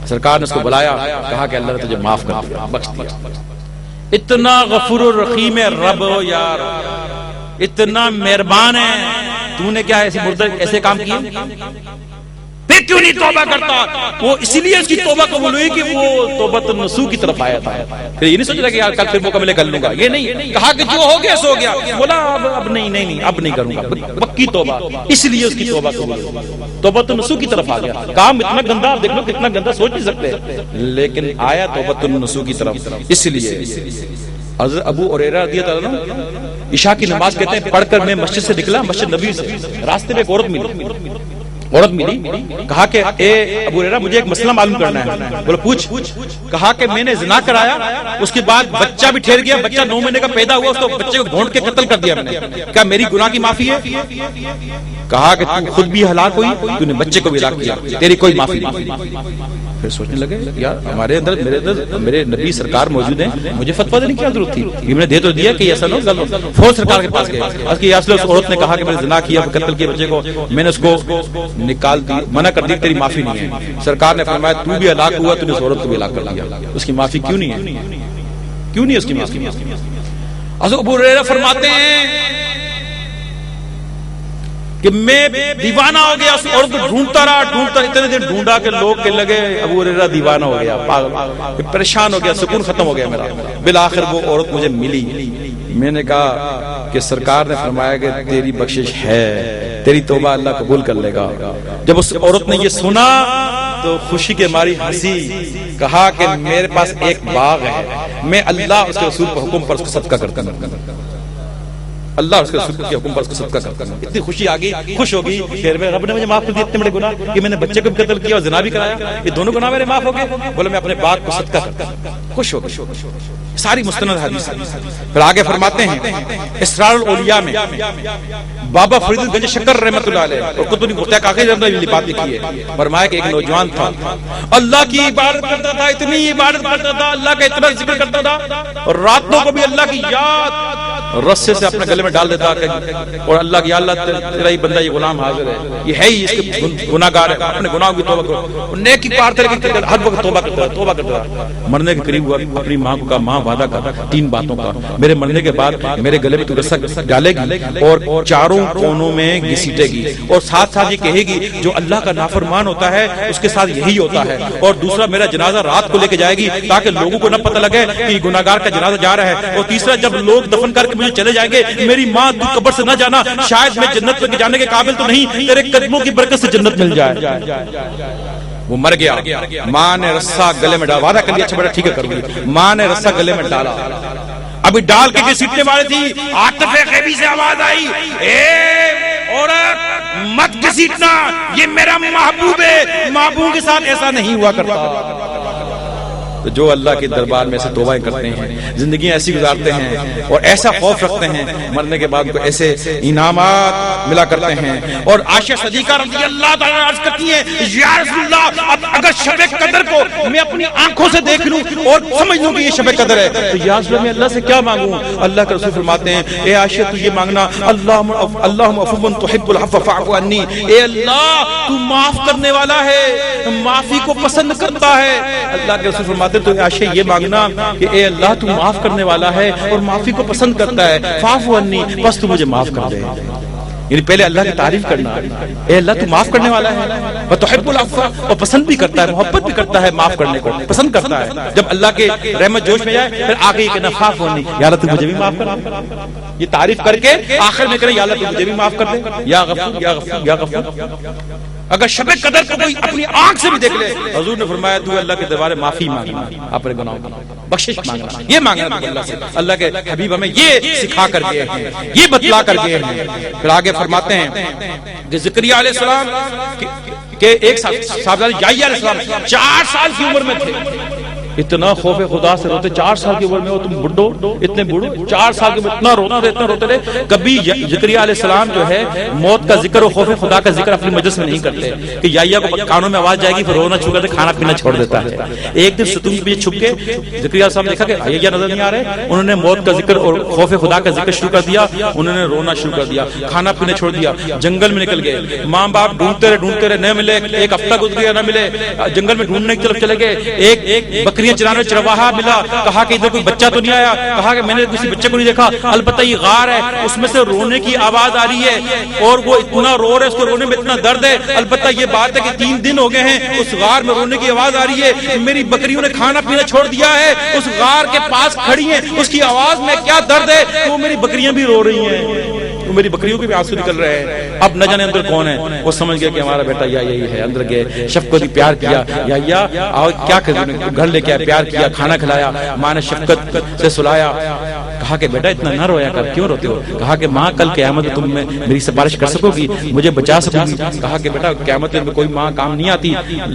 سرکار نے اس کو بلایا کہا کہ اللہ نے تجھے معاف کر دیا بخش دیا اتنا غفور الرحیم رب یار اتنا مہربان ہے، تو نے کیا ایسے کام کیے؟ پھر کیوں نہیں توبہ کرتا؟ وہ اس لیے اس کی توبہ قبول ہوئی کہ وہ توبۃ النصوح کی طرف آیا تھا. پھر یہ نہیں سوچ رہا کہ یار کل پھر موقع ملے کر لوں گا، یہ نہیں کہا کہ جو ہو گیا سو گیا. بولا اب نہیں اب نہیں کروں گا، پکی توبہ. اس لیے اس کی توبہ قبول ہوئی، توبۃ النصوح کی طرف آ گیا. کام اتنا گندا، آپ دیکھ لو کتنا گندا، سوچ نہیں سکتے، لیکن آیا توبۃ النصوح کی طرف. اس لیے حضرت ابو ہریرہ رضی اللہ عنہ عشاء کی نماز کہتے ہیں پڑھ کر میں مسجد سے نکلا، مسجد نبوی سے، راستے میں ایک عورت ملی، کہا کہ اے ابو ہریرہ مجھے ایک مسئلہ معلوم کرنا ہے. بولا پوچھ. کہا کہ میں نے زنا کرایا، اس کے بعد بچہ بھی ٹھہر گیا، بچہ 9 مہینے کا پیدا ہوا، اس کو بچے کو ڈھونڈ کے قتل کر دیا میں نے، کیا میری گناہ کی معافی ہے؟ کہا کہ تو خود بھی ہلاک ہوئی، تو نے بچے کو بھی ہلاک کیا، تیری کوئی معافی نہیں. پھر سوچنے لگے یار ہمارے اندر میرے نبی سرکار موجود ہیں، مجھے فتویٰ دینے کی کیا ضرورت تھی؟ یہ میں نے دے تو دیا کہ ایسا نہ ہو. فوج سرکار کے پاس گئے، اس عورت نے کہا کہ میں نے زنا کیا، قتل کیا بچے کو، میں نے اس کو نکال دی، منع کر دی، تیری معافی نہیں ہے. سرکار نے فرمایا تو بھی ہلاک ہوا، تو نے اس عورت کو بھی ہلاک کر دیا، اس کی معافی کیوں نہیں ہے؟ کیوں نہیں اس کی معافی؟ حضرت ابو ہریرہ فرماتے ہیں کہ میں دیوانہ ہو گیا، اس عورت کو ڈھونڈتا رہا، اتنے دن ڈھونڈا کہ لوگ کہنے لگے ابو ہریرہ دیوانہ ہو گیا، پاگل، پریشان ہو گیا، سکون ختم ہو گیا میرا. بالآخر وہ عورت مجھے ملی. میں نے کہا کہ سرکار نے فرمایا کہ تیری بخشش ہے، تیری توبہ اللہ قبول کر لے گا. جب اس عورت نے یہ سنا تو خوشی کے ماری ہنسی، کہا کہ میرے پاس ایک باغ ہے، میں اللہ اس کے رسول کے حکم پر اس کو صدقہ کرتا ہوں، اللہ اس کے رسول کے حکم پر اس کو صدقہ کرتا ہوں. اتنی خوشی آ گئی، خوش ہو گئی، پھر میں رب نے مجھے معاف کر دیا اتنے بڑے گناہ کہ میں نے بچے کو بھی قتل کیا اور زنا بھی کرایا، یہ دونوں گناہ میرے معاف ہو گئے. بولے میں اپنے باغ کو صدقہ کرتا ہوں. خوش ہو گئی. ساری مستند حدیث. پھر آگے فرماتے ہیں اسرار الاولیاء میں بابا فرید گنج شکر رحمۃ اللہ علیہ اور قطب مختار کاغذ نے یہ بات لکھی ہے. فرمایا کہ ایک نوجوان تھا، اللہ کی عبادت کرتا تھا، اتنی عبادت کرتا تھا، اللہ کا اتنا ذکر کرتا تھا، اور راتوں کو بھی اللہ کی یاد رسے سے اپنے گلے میں ڈال دیتا اور اللہ کی اللہ تیرا ہی بندہ، یہ غلام حاضر ہے، یہ ہے ہی، اس کے گناہگار ہے، اپنے گناہوں کی توبہ کرو، نیکی پارتے لیکن ہر وقت توبہ کرتا. مرنے کے قریب ہوا، اپنی ماں کو کہا ماں وعدہ کر 3 باتوں کا، میرے مرنے کے بعد میرے گلے میں تو رسا ڈالے گی اور چاروں کونوں میں گھسیٹے گی، اور ساتھ ساتھ یہ کہے گی جو اللہ کا نافرمان ہوتا ہے اس کے ساتھ یہی ہوتا ہے، اور دوسرا میرا جنازہ رات کو لے کے جائے گی تاکہ لوگوں کو نہ پتہ لگے کہ گناہگار کا جنازہ جا رہا ہے، اور تیسرا جب لوگ دفن کر کے مجھے چلے جائیں گے میری ماں تو قبر سے نہ جانا، شاید میں جنت میں جانے کے قابل تو نہیں، تیرے قدموں کی برکت سے جنت مل جائے. وہ مر گیا، ماں نے رسا گلے میں ڈالا، وعدہ کر لیا اچھا بیٹا ٹھیک ہے کروں گی، ماں نے رسا گلے میں ڈالا، ابھی ڈال کے گھسیٹنے والے تھی، عاطف غیبی سے آواز آئی اے عورت مت گھسیٹنا، یہ میرا محبوب ہے، محبوب کے ساتھ ایسا نہیں ہوا کرتا. تو جو اللہ کے دربار میں ایسے توبہ کرتے ہیں، زندگی ایسی گزارتے ہیں اور ایسا خوف رکھتے ہیں، مرنے کے بعد ان کو ایسے انعامات ملا کرتے ہیں. اور عائشہ صدیقہ رضی اللہ تعالیٰ عرض کرتی ہیں یا رسول اللہ اب اگر شب قدر کو میں اپنی آنکھوں سے دیکھ لوں اور سمجھ لوں کہ یہ شب قدر ہے تو یا رسول اللہ میں اللہ سے کیا مانگوں؟ اللہ کے رسول فرماتے ہیں اے عائشہ تو یہ مانگنا اللہم عفو تحب العفو فاعف عنی، اے اللہ تو معاف کرنے والا ہے، معافی کو پسند کرتا ہے. اللہ کے رسول فرماتے تو عائشہ یہ مانگنا کہ اے اللہ تو معاف کرنے والا ہے اور معافی کو پسند کرتا ہے، فاعف عنی بس تو مجھے معاف کر دے. یعنی پہلے اللہ کی تعریف کرنا، اے اللہ تو معاف کرنے والا ہے، وتحب العفو، اور پسند بھی کرتا ہے، محبت بھی کرتا ہے، معاف کرنے کو پسند کرتا ہے. جب اللہ کے رحمت جوش میں جائے پھر آگے یہ کہنا فاعف عنی، یا اللہ تو مجھے بھی معاف کر دے. یہ تعریف کر کے آخر میں کرے یا اللہ تو مجھے بھی معاف کر دے، یا غفور یا غفور یا غفور. اگر شب قدر کو کوئی اپنی آنکھ سے بھی دیکھ لے، حضور نے فرمایا تو اللہ کے دربار میں معافی مانگنا، اپنے گناہوں کی بخشش مانگنا، یہ مانگنا اللہ سے. اللہ کے حبیب ہمیں یہ سکھا کر گئے ہیں، یہ بتلا کر گئے ہیں. پھر آگے فرماتے ہیں کہ زکریا علیہ السلام کہ ایک صاحبزادے یحییٰ علیہ السلام 4 سال کی عمر میں تھے، اتنا خوف خدا سے روتے، 4 سال کی عمر میں ہو تم بڈھو، اتنے بوڑھو 4 سال کی عمر اتنا روتے رہے. کبھی زکریا علیہ السلام جو ہے موت کا ذکر اور خوف خدا کا ذکر اپنی مجلس میں نہیں کرتے کہ یحییٰ کو کانوں میں آواز جائے گی پھر رونا شروع کرتے، کھانا پینا چھوڑ دیتا ہے. ایک دن ستون کے پیچھے چھپ کے زکریا علیہ السلام نے دیکھا کہ یحییٰ نظر نہیں آ رہے، انہوں نے موت کا ذکر اور خوف خدا کا ذکر شروع کر دیا، انہوں نے رونا شروع کر دیا، کھانا پینا چھوڑ دیا، جنگل میں نکل گئے. ماں باپ ڈھونڈتے رہے نہ ملے، ایک ہفتہ گزر گیا نہ ملے، جنگل میں ڈھونڈنے کی طرف چلے گئے. ایک بکری بکریاں چرانے چرواہا ملا, کہا کہ ادھر کوئی بچہ تو نہیں آیا, کہا کہ میں نے کسی بچے کو نہیں دیکھا, البتہ یہ غار ہے, اس میں سے رونے کی آواز آ رہی ہے اور وہ اتنا رو رہا ہے, اس کو رونے میں اتنا درد ہے, البتہ یہ بات ہے کہ 3 دن ہو گئے ہیں اس غار میں رونے کی آواز آ رہی ہے, میری بکریوں نے کھانا پینا چھوڑ دیا ہے, اس غار کے پاس کھڑی ہیں, اس کی آواز میں کیا درد ہے, وہ میری بکریاں بھی رو رہی ہیں, تو میری بکریوں کے بھی آنسو نکل رہے ہیں. اب نہ جانے اندر کون ہے, وہ سمجھ گیا کہ ہمارا بیٹا یا یہی ہے. اندر گئے, شفقت نے پیار کیا, یا آؤ کیا گھر لے کے پیار کیا, کھانا کھلایا, ماں نے شفقت سے سلایا. کہا کہ بیٹا اتنا نہ رویا کر, کیوں روتے ہو؟ کہا کہ ماں کل قیامت تم میں میری سفارش کر سکو گی, مجھے بچا سکو گی. کہا کہ بیٹا قیامت میں کوئی ماں کام نہیں آتی.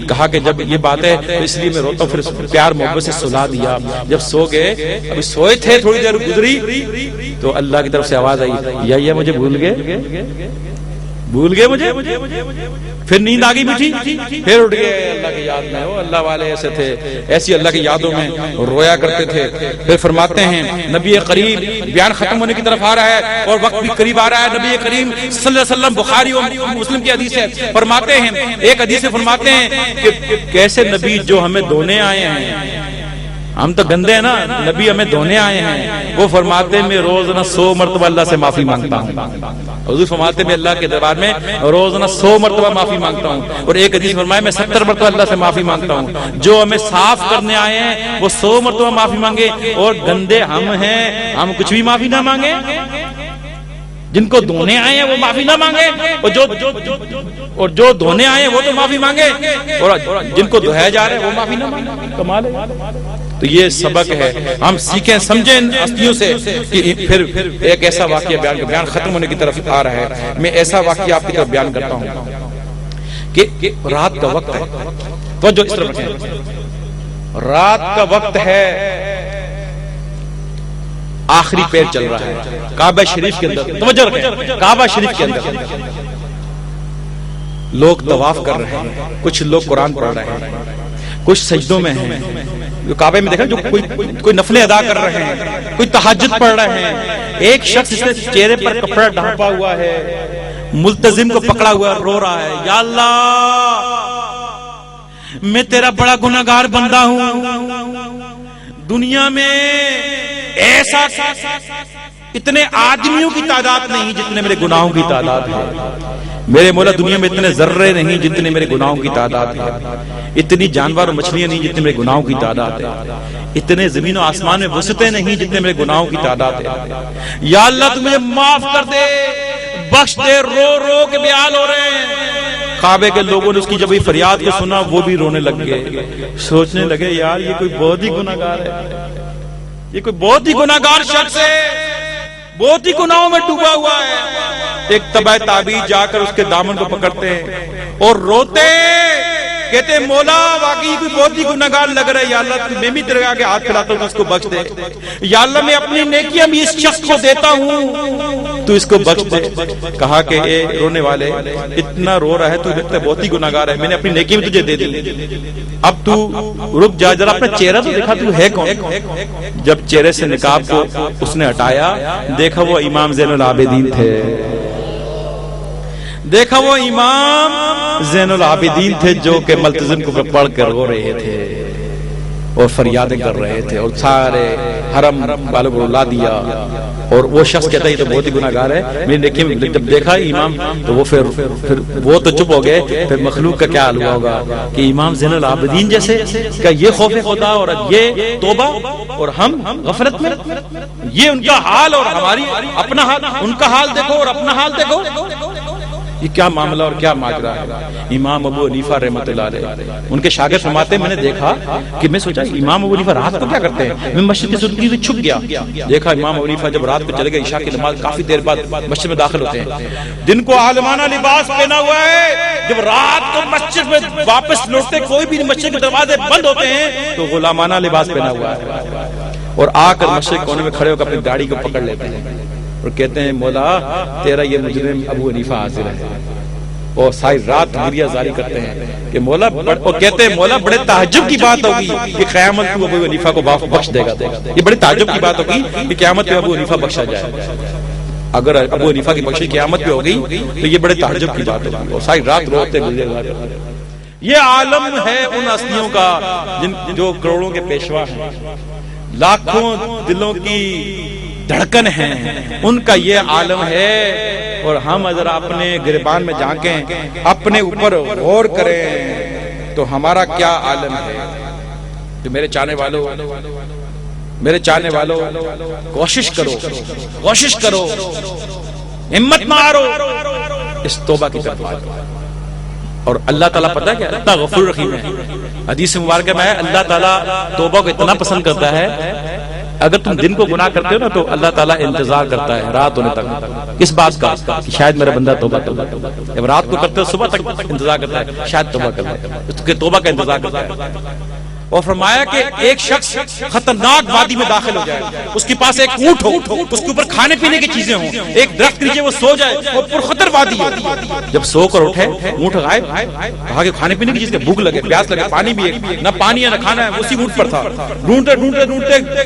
کہا کہ جب یہ بات ہے تو اس لیے میں روتا ہوں. پھر پیار محبت سے سلا دیا. جب سو گئے, ابھی سوئے تھے, تھوڑی دیر گزری تو اللہ کی طرف سے آواز آئی, یا مجھے بھول گئے مجھے. پھر نیند آ گئی میٹھی, پھر اٹھ گئے اللہ کی یاد میں. وہ اللہ والے ایسے تھے, ایسی اللہ کی یادوں میں رویا کرتے تھے. پھر فرماتے ہیں نبی کریم, بیان ختم ہونے کی طرف آ رہا ہے اور وقت بھی قریب آ رہا ہے. نبی کریم صلی اللہ علیہ وسلم, بخاری اور مسلم کی حدیث ہے, فرماتے ہیں, ایک حدیث سے فرماتے ہیں کہ کیسے نبی جو ہمیں دھونے آئے ہیں, ہم تو گندے ہیں نا, نبی ہمیں دھونے آئے ہیں. وہ فرماتے ہیں میں روزانہ 100 مرتبہ اللہ سے معافی مانگتا ہوں. حضور فرماتے میں اللہ کے دربار میں روزانہ 100 مرتبہ معافی مانگتا ہوں. اور ایک حدیث فرمایا میں 70 مرتبہ اللہ سے معافی مانگتا ہوں. جو ہمیں صاف کرنے آئے ہیں وہ 100 مرتبہ معافی مانگے, اور گندے ہم ہیں, ہم کچھ بھی معافی نہ مانگے. جن کو دھونے آئے ہیں وہ معافی نہ مانگے, اور جو دھونے آئے ہیں وہ تو معافی مانگے, اور جن کو دھویا جا رہا ہے وہ معافی نہ مانگے. کمال ہے. تو یہ سبق ہے, ہم سیکھیں سمجھیں ان ہستیوں سے. کہ پھر ایک ایسا واقعہ بیان ختم ہونے کی طرف آ رہا ہے, میں ایسا واقعہ آپ کی طرف بیان کرتا ہوں کہ رات کا وقت ہے. تو جو اس طرح رکھیں, رات کا وقت ہے, آخری پیر چل رہا ہے کعبہ شریف کے اندر. توجہ رکھیں, کعبہ شریف کے اندر لوگ طواف کر رہے ہیں, کچھ لوگ قرآن پڑھ رہے ہیں, کچھ سجدوں میں ہیں. کعبے میں دیکھا جو کوئی نفلیں ادا کر رہے ہیں, کوئی تہجد پڑھ رہے ہیں. ایک شخص اس نے چہرے پر کپڑا ڈھانپا ہوا ہے, ملتزم کو پکڑا ہوا رو رہا ہے, یا اللہ میں تیرا بڑا گناہگار بندہ ہوں, دنیا میں ایسا اتنے آدمیوں کی تعداد نہیں جتنے میرے گناہوں کی تعداد ہے. میرے مولا دنیا میں اتنے ذرے نہیں جتنے میرے گناہوں کی تعداد ہے. اتنی جانور اور مچھلیاں نہیں جتنے میرے گناہوں کی تعداد ہے. اتنے زمین و آسمان میں وسعتیں نہیں جتنے میرے گناہوں کی تعداد ہے. یا اللہ تو مجھے معاف کر دے, بخش دے. رو رو کے بیحال ہو رہے ہیں. کعبے کے لوگوں نے اس کی جب یہ فریاد کو سنا وہ بھی رونے لگ گئے, سوچنے لگے یار یہ کوئی بہت ہی گناہگار ہے, یہ کوئی بہت ہی گناہگار شخص ہے, بہت ہی گناہوں میں ڈوبا ہوا ہے. ایک تبع تابعین جا کر اس کے دامن کو پکڑتے ہیں اور روتے, کہتے ہیں مولا واقعی کوئی بہت ہی گناہگار لگ رہا ہے, یا اللہ میں بھی تیرے آگے ہاتھ پھیلاتا ہوں, اس کو بخش دے. یا اللہ میں اپنی نیکیاں بھی اس شخص کو دیتا ہوں, تو اس کو بخش دے. کہا کہ اے رونے والے, اتنا رو رہا ہے تو لگتا ہے بہت ہی گناہگار ہے, میں نے اپنی نیکی بھی تجھے دے دی, اب تو رک جا, ذرا اپنا چہرہ تو دکھا تو ہے کون. جب چہرے سے نقاب کو اس نے ہٹایا, دیکھا وہ امام زین العابدین تھے. دیکھا وہ امام زین العابدین تھے جو کہ ملتزم کو پڑھ کر رو رہے تھے اور فریادیں کر رہے تھے, اور سارے حرم والوں کو لا دیا. اور وہ شخص کہتا ہے یہ تو بہت ہی گناہگار ہے, میں نے جب دیکھا امام تو وہ پھر وہ تو چپ ہو گئے. پھر مخلوق کا کیا حال ہوا ہوگا کہ امام زین العابدین جیسے کا یہ خوف خدا اور یہ توبہ, اور ہم غفلت میں. یہ ان کا حال اور ہماری اپنا حال, ان کا حال دیکھو اور اپنا حال دیکھو. یہ کیا معاملہ اور کیا ماجرا ہے. امام ابو حنیفہ رحمۃ اللہ علیہ, ان کے شاگرد فرماتے ہیں میں نے دیکھا کہ میں سوچا امام ابو حنیفہ رات کو کیا کرتے ہیں, میں مسجد کی سنتی ہوئی چھپ گیا. دیکھا امام ابو حنیفہ جب رات کو چلے گئے عشاء کی نماز کافی دیر بعد مسجد میں داخل ہوتے ہیں. دن کو عالمانہ لباس پہنا ہوا ہے, جب رات کو مسجد میں واپس لوٹتے کوئی بھی مسجد کے دروازے بند ہوتے ہیں تو غلامانہ لباس پہنا ہوا ہے, اور آ کر مسجد کونے میں کھڑے ہو کر اپنی داڑھی کو پکڑ لیتے ہیں اور کہتے ہیں مولا تیرا یہ مجرم ابو حنیفہ حاضر ہے. اور ساری رات گریہ زاری کرتے ہیں کہ مولا, اور کہتے ہیں مولا بڑے تعجب کی بات ہوگی کہ قیامت کو ابو حنیفہ کو بخش دے گا. یہ بڑی تعجب کی بات ہوگی کہ قیامت میں ابو حنیفہ بخشا جائے. اگر ابو حنیفہ کی بخشش قیامت پہ ہو گئی تو یہ بڑے تعجب کی بات ہوگی. اور ساری رات روتے گریہ زاری کرتے ہیں. یہ عالم ہے ان ہستیوں کا جو کروڑوں کے پیشوا ہیں، لاکھوں دلوں کی دھڑکن ہیں، ان کا یہ عالم ہے۔ اور ہم اگر اپنے گریبان میں جھانکیں، اپنے اوپر غور کریں تو ہمارا کیا عالم ہے۔ تو میرے چاہنے والوں کوشش کرو، ہمت مارو، اس توبہ کی طرف آؤ۔ اور اللہ تعالیٰ پتہ ہے کیا، اتنا غفور رحیم ہے، حدیث مبارکہ میں ہے اللہ تعالیٰ توبہ کو اتنا پسند کرتا ہے، اگر تم دن کو گناہ کرتے ہو نا تو اللہ تعالیٰ انتظار کرتا ہے رات ہونے تک، اس بات کا کہ شاید میرا بندہ توبہ کر لے۔ جب رات کو کرتے ہو صبح تک انتظار کرتا ہے شاید توبہ کر لے، اس کے توبہ کا انتظار کرتا ہے۔ اور فرمایا کہ ایک شخص خطرناک وادی میں داخل ہو جائے، اس کے پاس ایک اونٹ ہو، اس کے اوپر کھانے پینے کی چیزیں ہوں، ایک درخت کے نیچے وہ سو جائے اور پرخطر وادی ہو، جب سو کر اٹھے اونٹ غائب، کہا کہ کھانے پینے کی چیز، بھوک لگے، پیاس لگے، پانی بھی ایک، نہ پانی ہے نہ کھانا ہے، اسی اونٹ پر تھا، ڈھونڈتے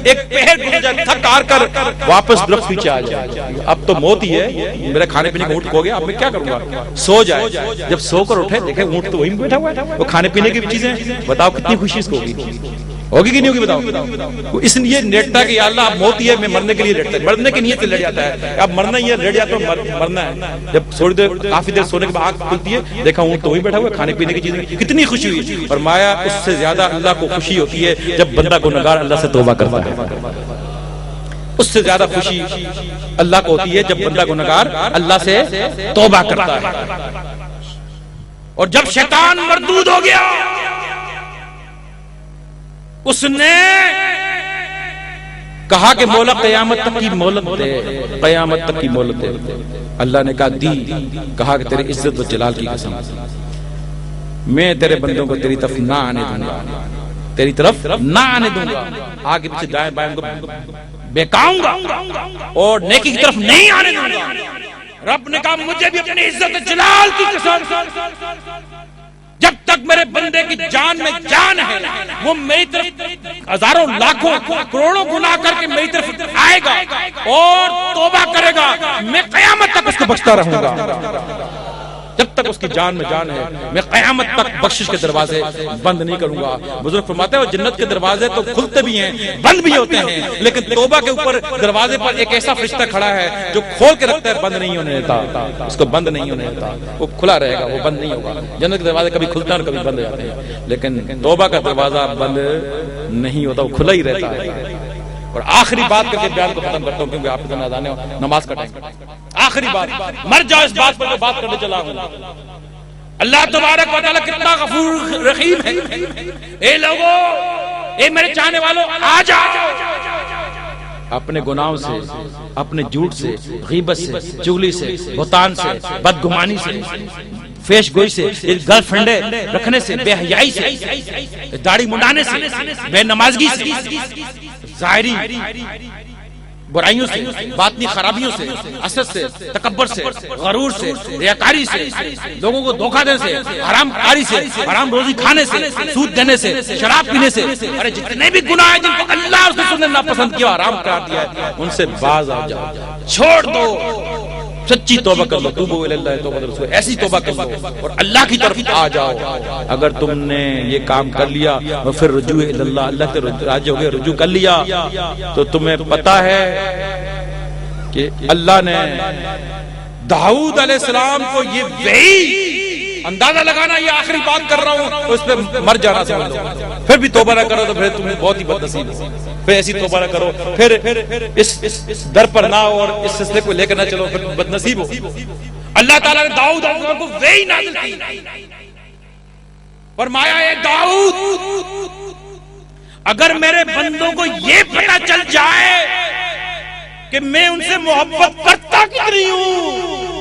ایک پہر گزر جائے، تھک ہار کر واپس درخت نیچے آ جائے، اب تو موت ہی ہے، میرے کھانے پینے کا اونٹ کھو گیا، اب میں کیا کروں گا، سو جائے۔ جب سو کر اٹھے دیکھے اونٹ تو وہیں بیٹھا ہوا ہے، وہ کھانے پینے کی بھی چیزیں، بتاؤ کتنی خوشی اس کو ہوگی کہ نہیں ہوگی، بتاؤ۔ اس لیے لیٹتا کہ یا اللہ اب موت ہی ہے، میں مرنے کے لیے لیٹتا ہے، مرنے کی نیت سے لیٹ جاتا ہے، اب مرنا ہی ہے، لیٹ جاتا ہوں، مرنا ہے۔ جب تھوڑی دیر کافی دیر سونے کے بعد آنکھ کھلتی ہے، دیکھا اونٹ تو وہیں بیٹھا ہوا ہے، کھانے پینے کی چیزیں، کتنی خوشی ہوئی۔ فرمایا اس سے زیادہ اللہ کو خوشی ہوتی ہے جب بندہ گنہگار اللہ سے توبہ کرتا ہے، اس سے زیادہ خوشی اللہ کو ہوتی ہے جب بندہ گنہگار اللہ سے توبہ کرتا ہے۔ اور جب شیطان مردود ہو گیا، اس نے کہا کہ مولا قیامت تک کی مہلت دے، قیامت تک کی مہلت دے۔ اللہ نے کہا دی، کہا کہ تیری عزت و جلال کی قسم میں تیرے بندوں کو تیری طرف نہ آنے دوں گا، تیری طرف نہ آنے دوں گا، آگے پیچھے دائیں بائیں کو بہکاؤں گا اور نیکی کی طرف نہیں آنے دوں گا۔ رب نے کہا مجھے بھی اپنی عزت و جلال کی قسم، جب تک میرے بندے کی جان میں جان ہے وہ میری طرف ہزاروں لاکھوں کروڑوں گناہ کر کے میری طرف آئے گا اور توبہ کرے گا، میں قیامت تک اس کو بخشتا رہوں گا۔ جب تک اس کی جان میں جان ہے میں قیامت تک بخشش کے دروازے بند نہیں کروں گا۔ بزرگ فرماتے ہیں جنت کے دروازے تو کھلتے بھی ہیں بند بھی ہوتے ہیں، لیکن توبہ کے اوپر دروازے پر ایک ایسا فرشتہ کھڑا ہے جو کھول کے رکھتا ہے، بند نہیں ہونے دیتا، اس کو بند نہیں ہونے دیتا، وہ کھلا رہے گا، وہ بند نہیں ہوگا۔ جنت کے دروازے کبھی کھلتے ہیں اور کبھی بند ہو جاتے ہیں، لیکن توبہ کا دروازہ بند نہیں ہوتا، وہ کھلا ہی رہتا ہے۔ اور آخری بات کر کے بیان کو ختم کرتا ہوں کیونکہ آپ اتنا جانے ہو نماز کا ٹائم۔ آخری بات، مر جاؤ اس بات پر جو بات کرنے چلا ہوں۔ اللہ تبارک و تعالیٰ کتنا غفور رحیم ہے۔ اے لوگو، اے میرے چاہنے والوں، آ جاؤ اپنے گناہوں سے، اپنے جھوٹ سے، غیبت سے، چغلی سے، بہتان سے، بدگمانی سے، فیش گوئی سے، گرل فرینڈ رکھنے سے، بے حیائی سے، داڑھی منڈانے سے، بے نمازگی سے، ظاہری برائیوں سے، باطنی خرابیوں سے، حسد سے، تکبر سے، غرور سے، ریاکاری سے، لوگوں کو دھوکہ دینے سے، حرام کاری سے، حرام روزی کھانے سے، سود دینے سے، شراب پینے سے، ارے جتنے بھی گناہ ہیں جن کو اللہ اور رسول نے ناپسند کیا، حرام قرار دیا ہے، ان سے باز آ جاؤ، چھوڑ دو، سچی توبہ کر لو، توبوا الی اللہ توبۃ نصوح، ایسی توبہ کر لو اور اللہ کی طرف آ جاؤ۔ اگر تم نے یہ کام کر لیا اور پھر رجوع الی اللہ، اللہ کے راضی ہو گئے، رجوع کر لیا، تو تمہیں پتہ ہے کہ اللہ نے داؤد علیہ السلام کو یہ وہی اندازہ لگانا، یہ آخری بات کر رہا ہوں، اس پہ مر جانا سمجھ لو، پھر بھی توبہ نہ کرو تو پھر تم بہت ہی بد نصیب ہو، پھر ایسی توبہ نہ کرو، پھر اس در پر نہ اور اس سلسلے کو لے کر نہ چلو، پھر بد نصیب ہو۔ اللہ تعالیٰ نے داؤد علیہ السلام کو وحی نازل کی، فرمایا اے داؤد اگر میرے بندوں کو یہ پتہ چل جائے کہ میں ان سے محبت کرتا کتنی ہوں،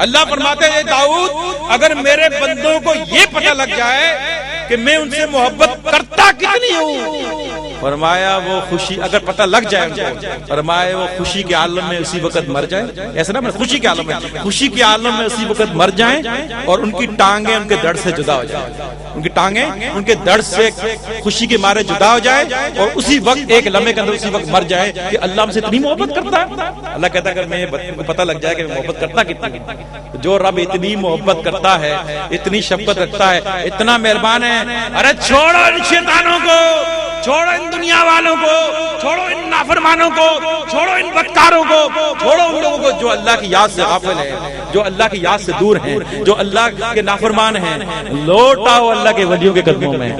اللہ فرماتے ہیں اے داؤد اگر میرے بندوں کو یہ پتہ لگ جائے کہ میں ان سے محبت کرتا کتنی ہوں، فرمایا وہ خوشی اگر پتہ لگ جائے ان کو، فرمایا وہ خوشی کے عالم میں اسی وقت مر جائیں، ایسا نہ خوشی کے عالم میں، خوشی کے عالم میں اسی وقت مر جائیں اور ان کی ٹانگیں ان کے دڑ سے جدا ہو جائیں، ان کی ٹانگیں ان کے دڑ سے خوشی کے مارے جدا ہو جائیں اور اسی وقت ایک لمحے کے اندر اسی وقت مر جائیں کہ اللہ ہم سے اتنی محبت کرتا ہے۔ اللہ کہتا ہے اگر میں پتہ لگ جائے کہ میں محبت کرتا کتنی، جو رب اتنی محبت کرتا ہے، اتنی شفقت رکھتا ہے، اتنا مہربان ہے، ارے چھوڑو ان شیطانوں کو، چھوڑو ان دنیا والوں کو، چھوڑو ان نافرمانوں کو، چھوڑو ان بدکاروں کو، چھوڑو ان لوگوں کو جو اللہ کی یاد سے غافل ہیں، جو اللہ کی یاد سے دور ہیں، جو اللہ کے نافرمان ہیں، لوٹ آؤ اللہ کے ولیوں کے قدموں میں،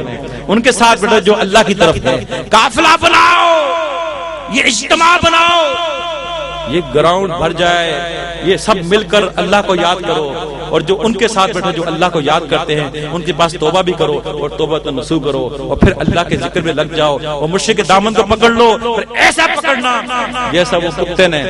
ان کے ساتھ بیٹھو جو اللہ کی طرف ہے، قافلہ بناؤ، یہ اجتماع بناؤ، یہ گراؤنڈ بھر جائے، یہ سب مل کر اللہ کو یاد کرو، اور جو ان کے ساتھ بیٹھو جو اللہ کو یاد کرتے ہیں ان کے پاس توبہ بھی کرو اور توبہ نصوح کرو اور پھر اللہ کے ذکر میں لگ جاؤ اور مشرک کے دامن کو پکڑ لو، پھر ایسا پکڑنا جیسا وہ کتے نے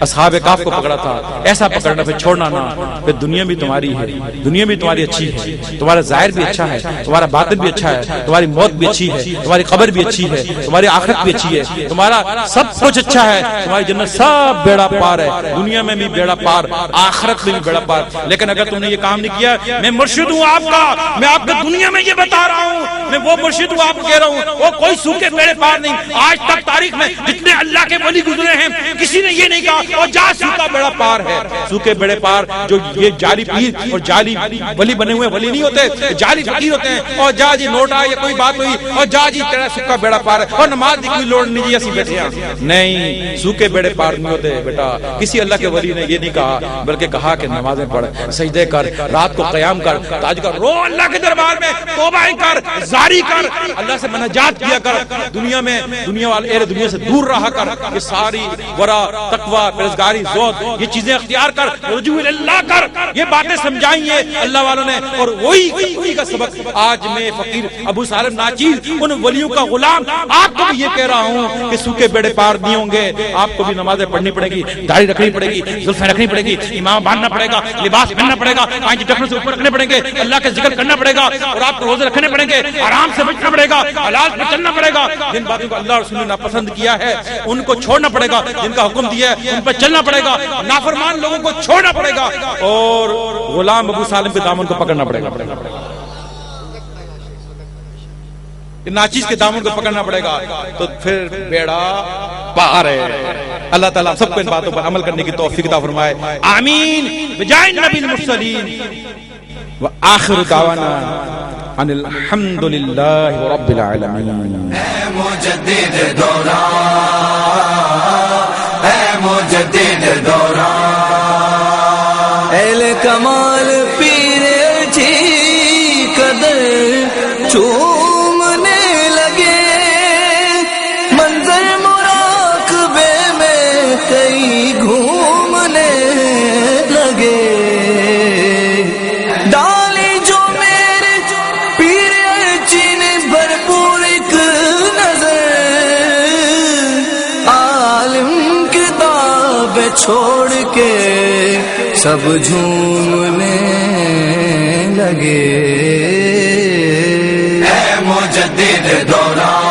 اصحاب کہف کو پکڑا تھا، ایسا پکڑنا، پھر چھوڑنا نہ، پھر دنیا بھی تمہاری ہے، دنیا بھی تمہاری اچھی ہے، تمہارا ظاہر بھی اچھا ہے، تمہارا باطن بھی اچھا ہے، تمہاری موت بھی اچھی ہے، تمہاری قبر بھی اچھی ہے، تمہاری آخرت بھی اچھی ہے، تمہارا سب کچھ اچھا ہے، تمہاری جنت سب بیڑا پار ہے، دنیا میں بھی بیڑا پار، آخرت میں بھی بیڑا پار۔ لیکن اگر تم نے یہ کام نہیں کیا، میں مرشد ہوں آپ کا، میں آپ کو دنیا میں یہ بتا رہا ہوں، میں وہ مرشد ہوں، آپ کو کہہ رہا ہوں وہ کوئی سوکھے بیڑے پار نہیں۔ آج تک تاریخ میں جتنے اللہ کے ولی گزرے ہیں کسی نے یہ نہیں کہا وہ جا سوکھا بیڑا پار ہے۔ سوکھے بیڑے پار جو یہ جعلی پیر اور جعلی ولی بنے ہوئے ولی نہیں ہوتے، جعلی فقیر ہوتے ہیں، اور جا جی نوٹ آیا کوئی بات ہوئی اور جا جی تیرا سوکھا بیڑا پار ہے اور نماز کی کوئی لوڑ نہیں جی اسی بیٹھے ہیں، نہیں، سوکھے بیڑے پار نہیں ہوتے بیٹا۔ کسی اللہ کے ولی نے یہ نہیں کہا بلکہ کہا کہ نمازیں پڑھ، سجدے کر، رات کو قیام کر، تاج کر، رو اللہ کے دربار میں توبہ کر، زاری کر، اللہ سے مناجات کیا کر، دنیا میں دنیا والے اہل دنیا سے دور رہا کر، یہ ساری ورع، تقوی، پرہیزگاری، زہد، یہ چیزیں اختیار کر، رجوع اللہ کر، یہ باتیں سمجھائیں یہ اللہ والوں نے، اور وہی کا سبق آج میں فقیر ابو سالم ناچیز ان ولیوں کا غلام آپ کو بھی یہ کہہ رہا ہوں کہ سوکھے بیڑے پار نہیں ہوں گے، آپ کو بھی نمازیں پڑھنی پڑے گی، داڑھی رکھنی پڑے گی، زلفیں رکھنی پڑے گی، امام باندھنا پڑے گا، لباس پہننا پڑے گا، پانچ ٹخنوں سے اوپر رکھنے پڑیں گے، اللہ کا ذکر کرنا پڑے گا، اور آپ کو روزے رکھنے پڑیں گے، آرام سے بچنا پڑے گا، حلال پہ چلنا پڑے گا، جن باتوں کو اللہ اور رسول نے ناپسند کیا ہے ان کو چھوڑنا پڑے گا، جن کا حکم دیا ہے ان پر چلنا پڑے گا، نافرمان لوگوں کو چھوڑنا پڑے گا، اور غلام ابو سالم کے دامن کو پکڑنا پڑے گا، ناچیز کے دامن کو پکڑنا پڑے گا، تو پھر بیڑا پار ہے۔ اللہ تعالیٰ سب کو ان باتوں پر عمل کرنے کی توفیق عطا فرمائے، آمین بجائے نبی المرسلین، وآخر دعوانا ان الحمد للہ رب العالمین۔ اے مجدد دوران، اے مجدد دوران، اہل کمال پیر جی قدر چومنے لگے، منظر مراقبے میں کئی گھومنے لگے، ڈالی جو میرے پیر ارچی نے بھرپور ایک نظر، عالم کتاب چھوڑ کے سب جھومنے لگے، اے مجدد دوران،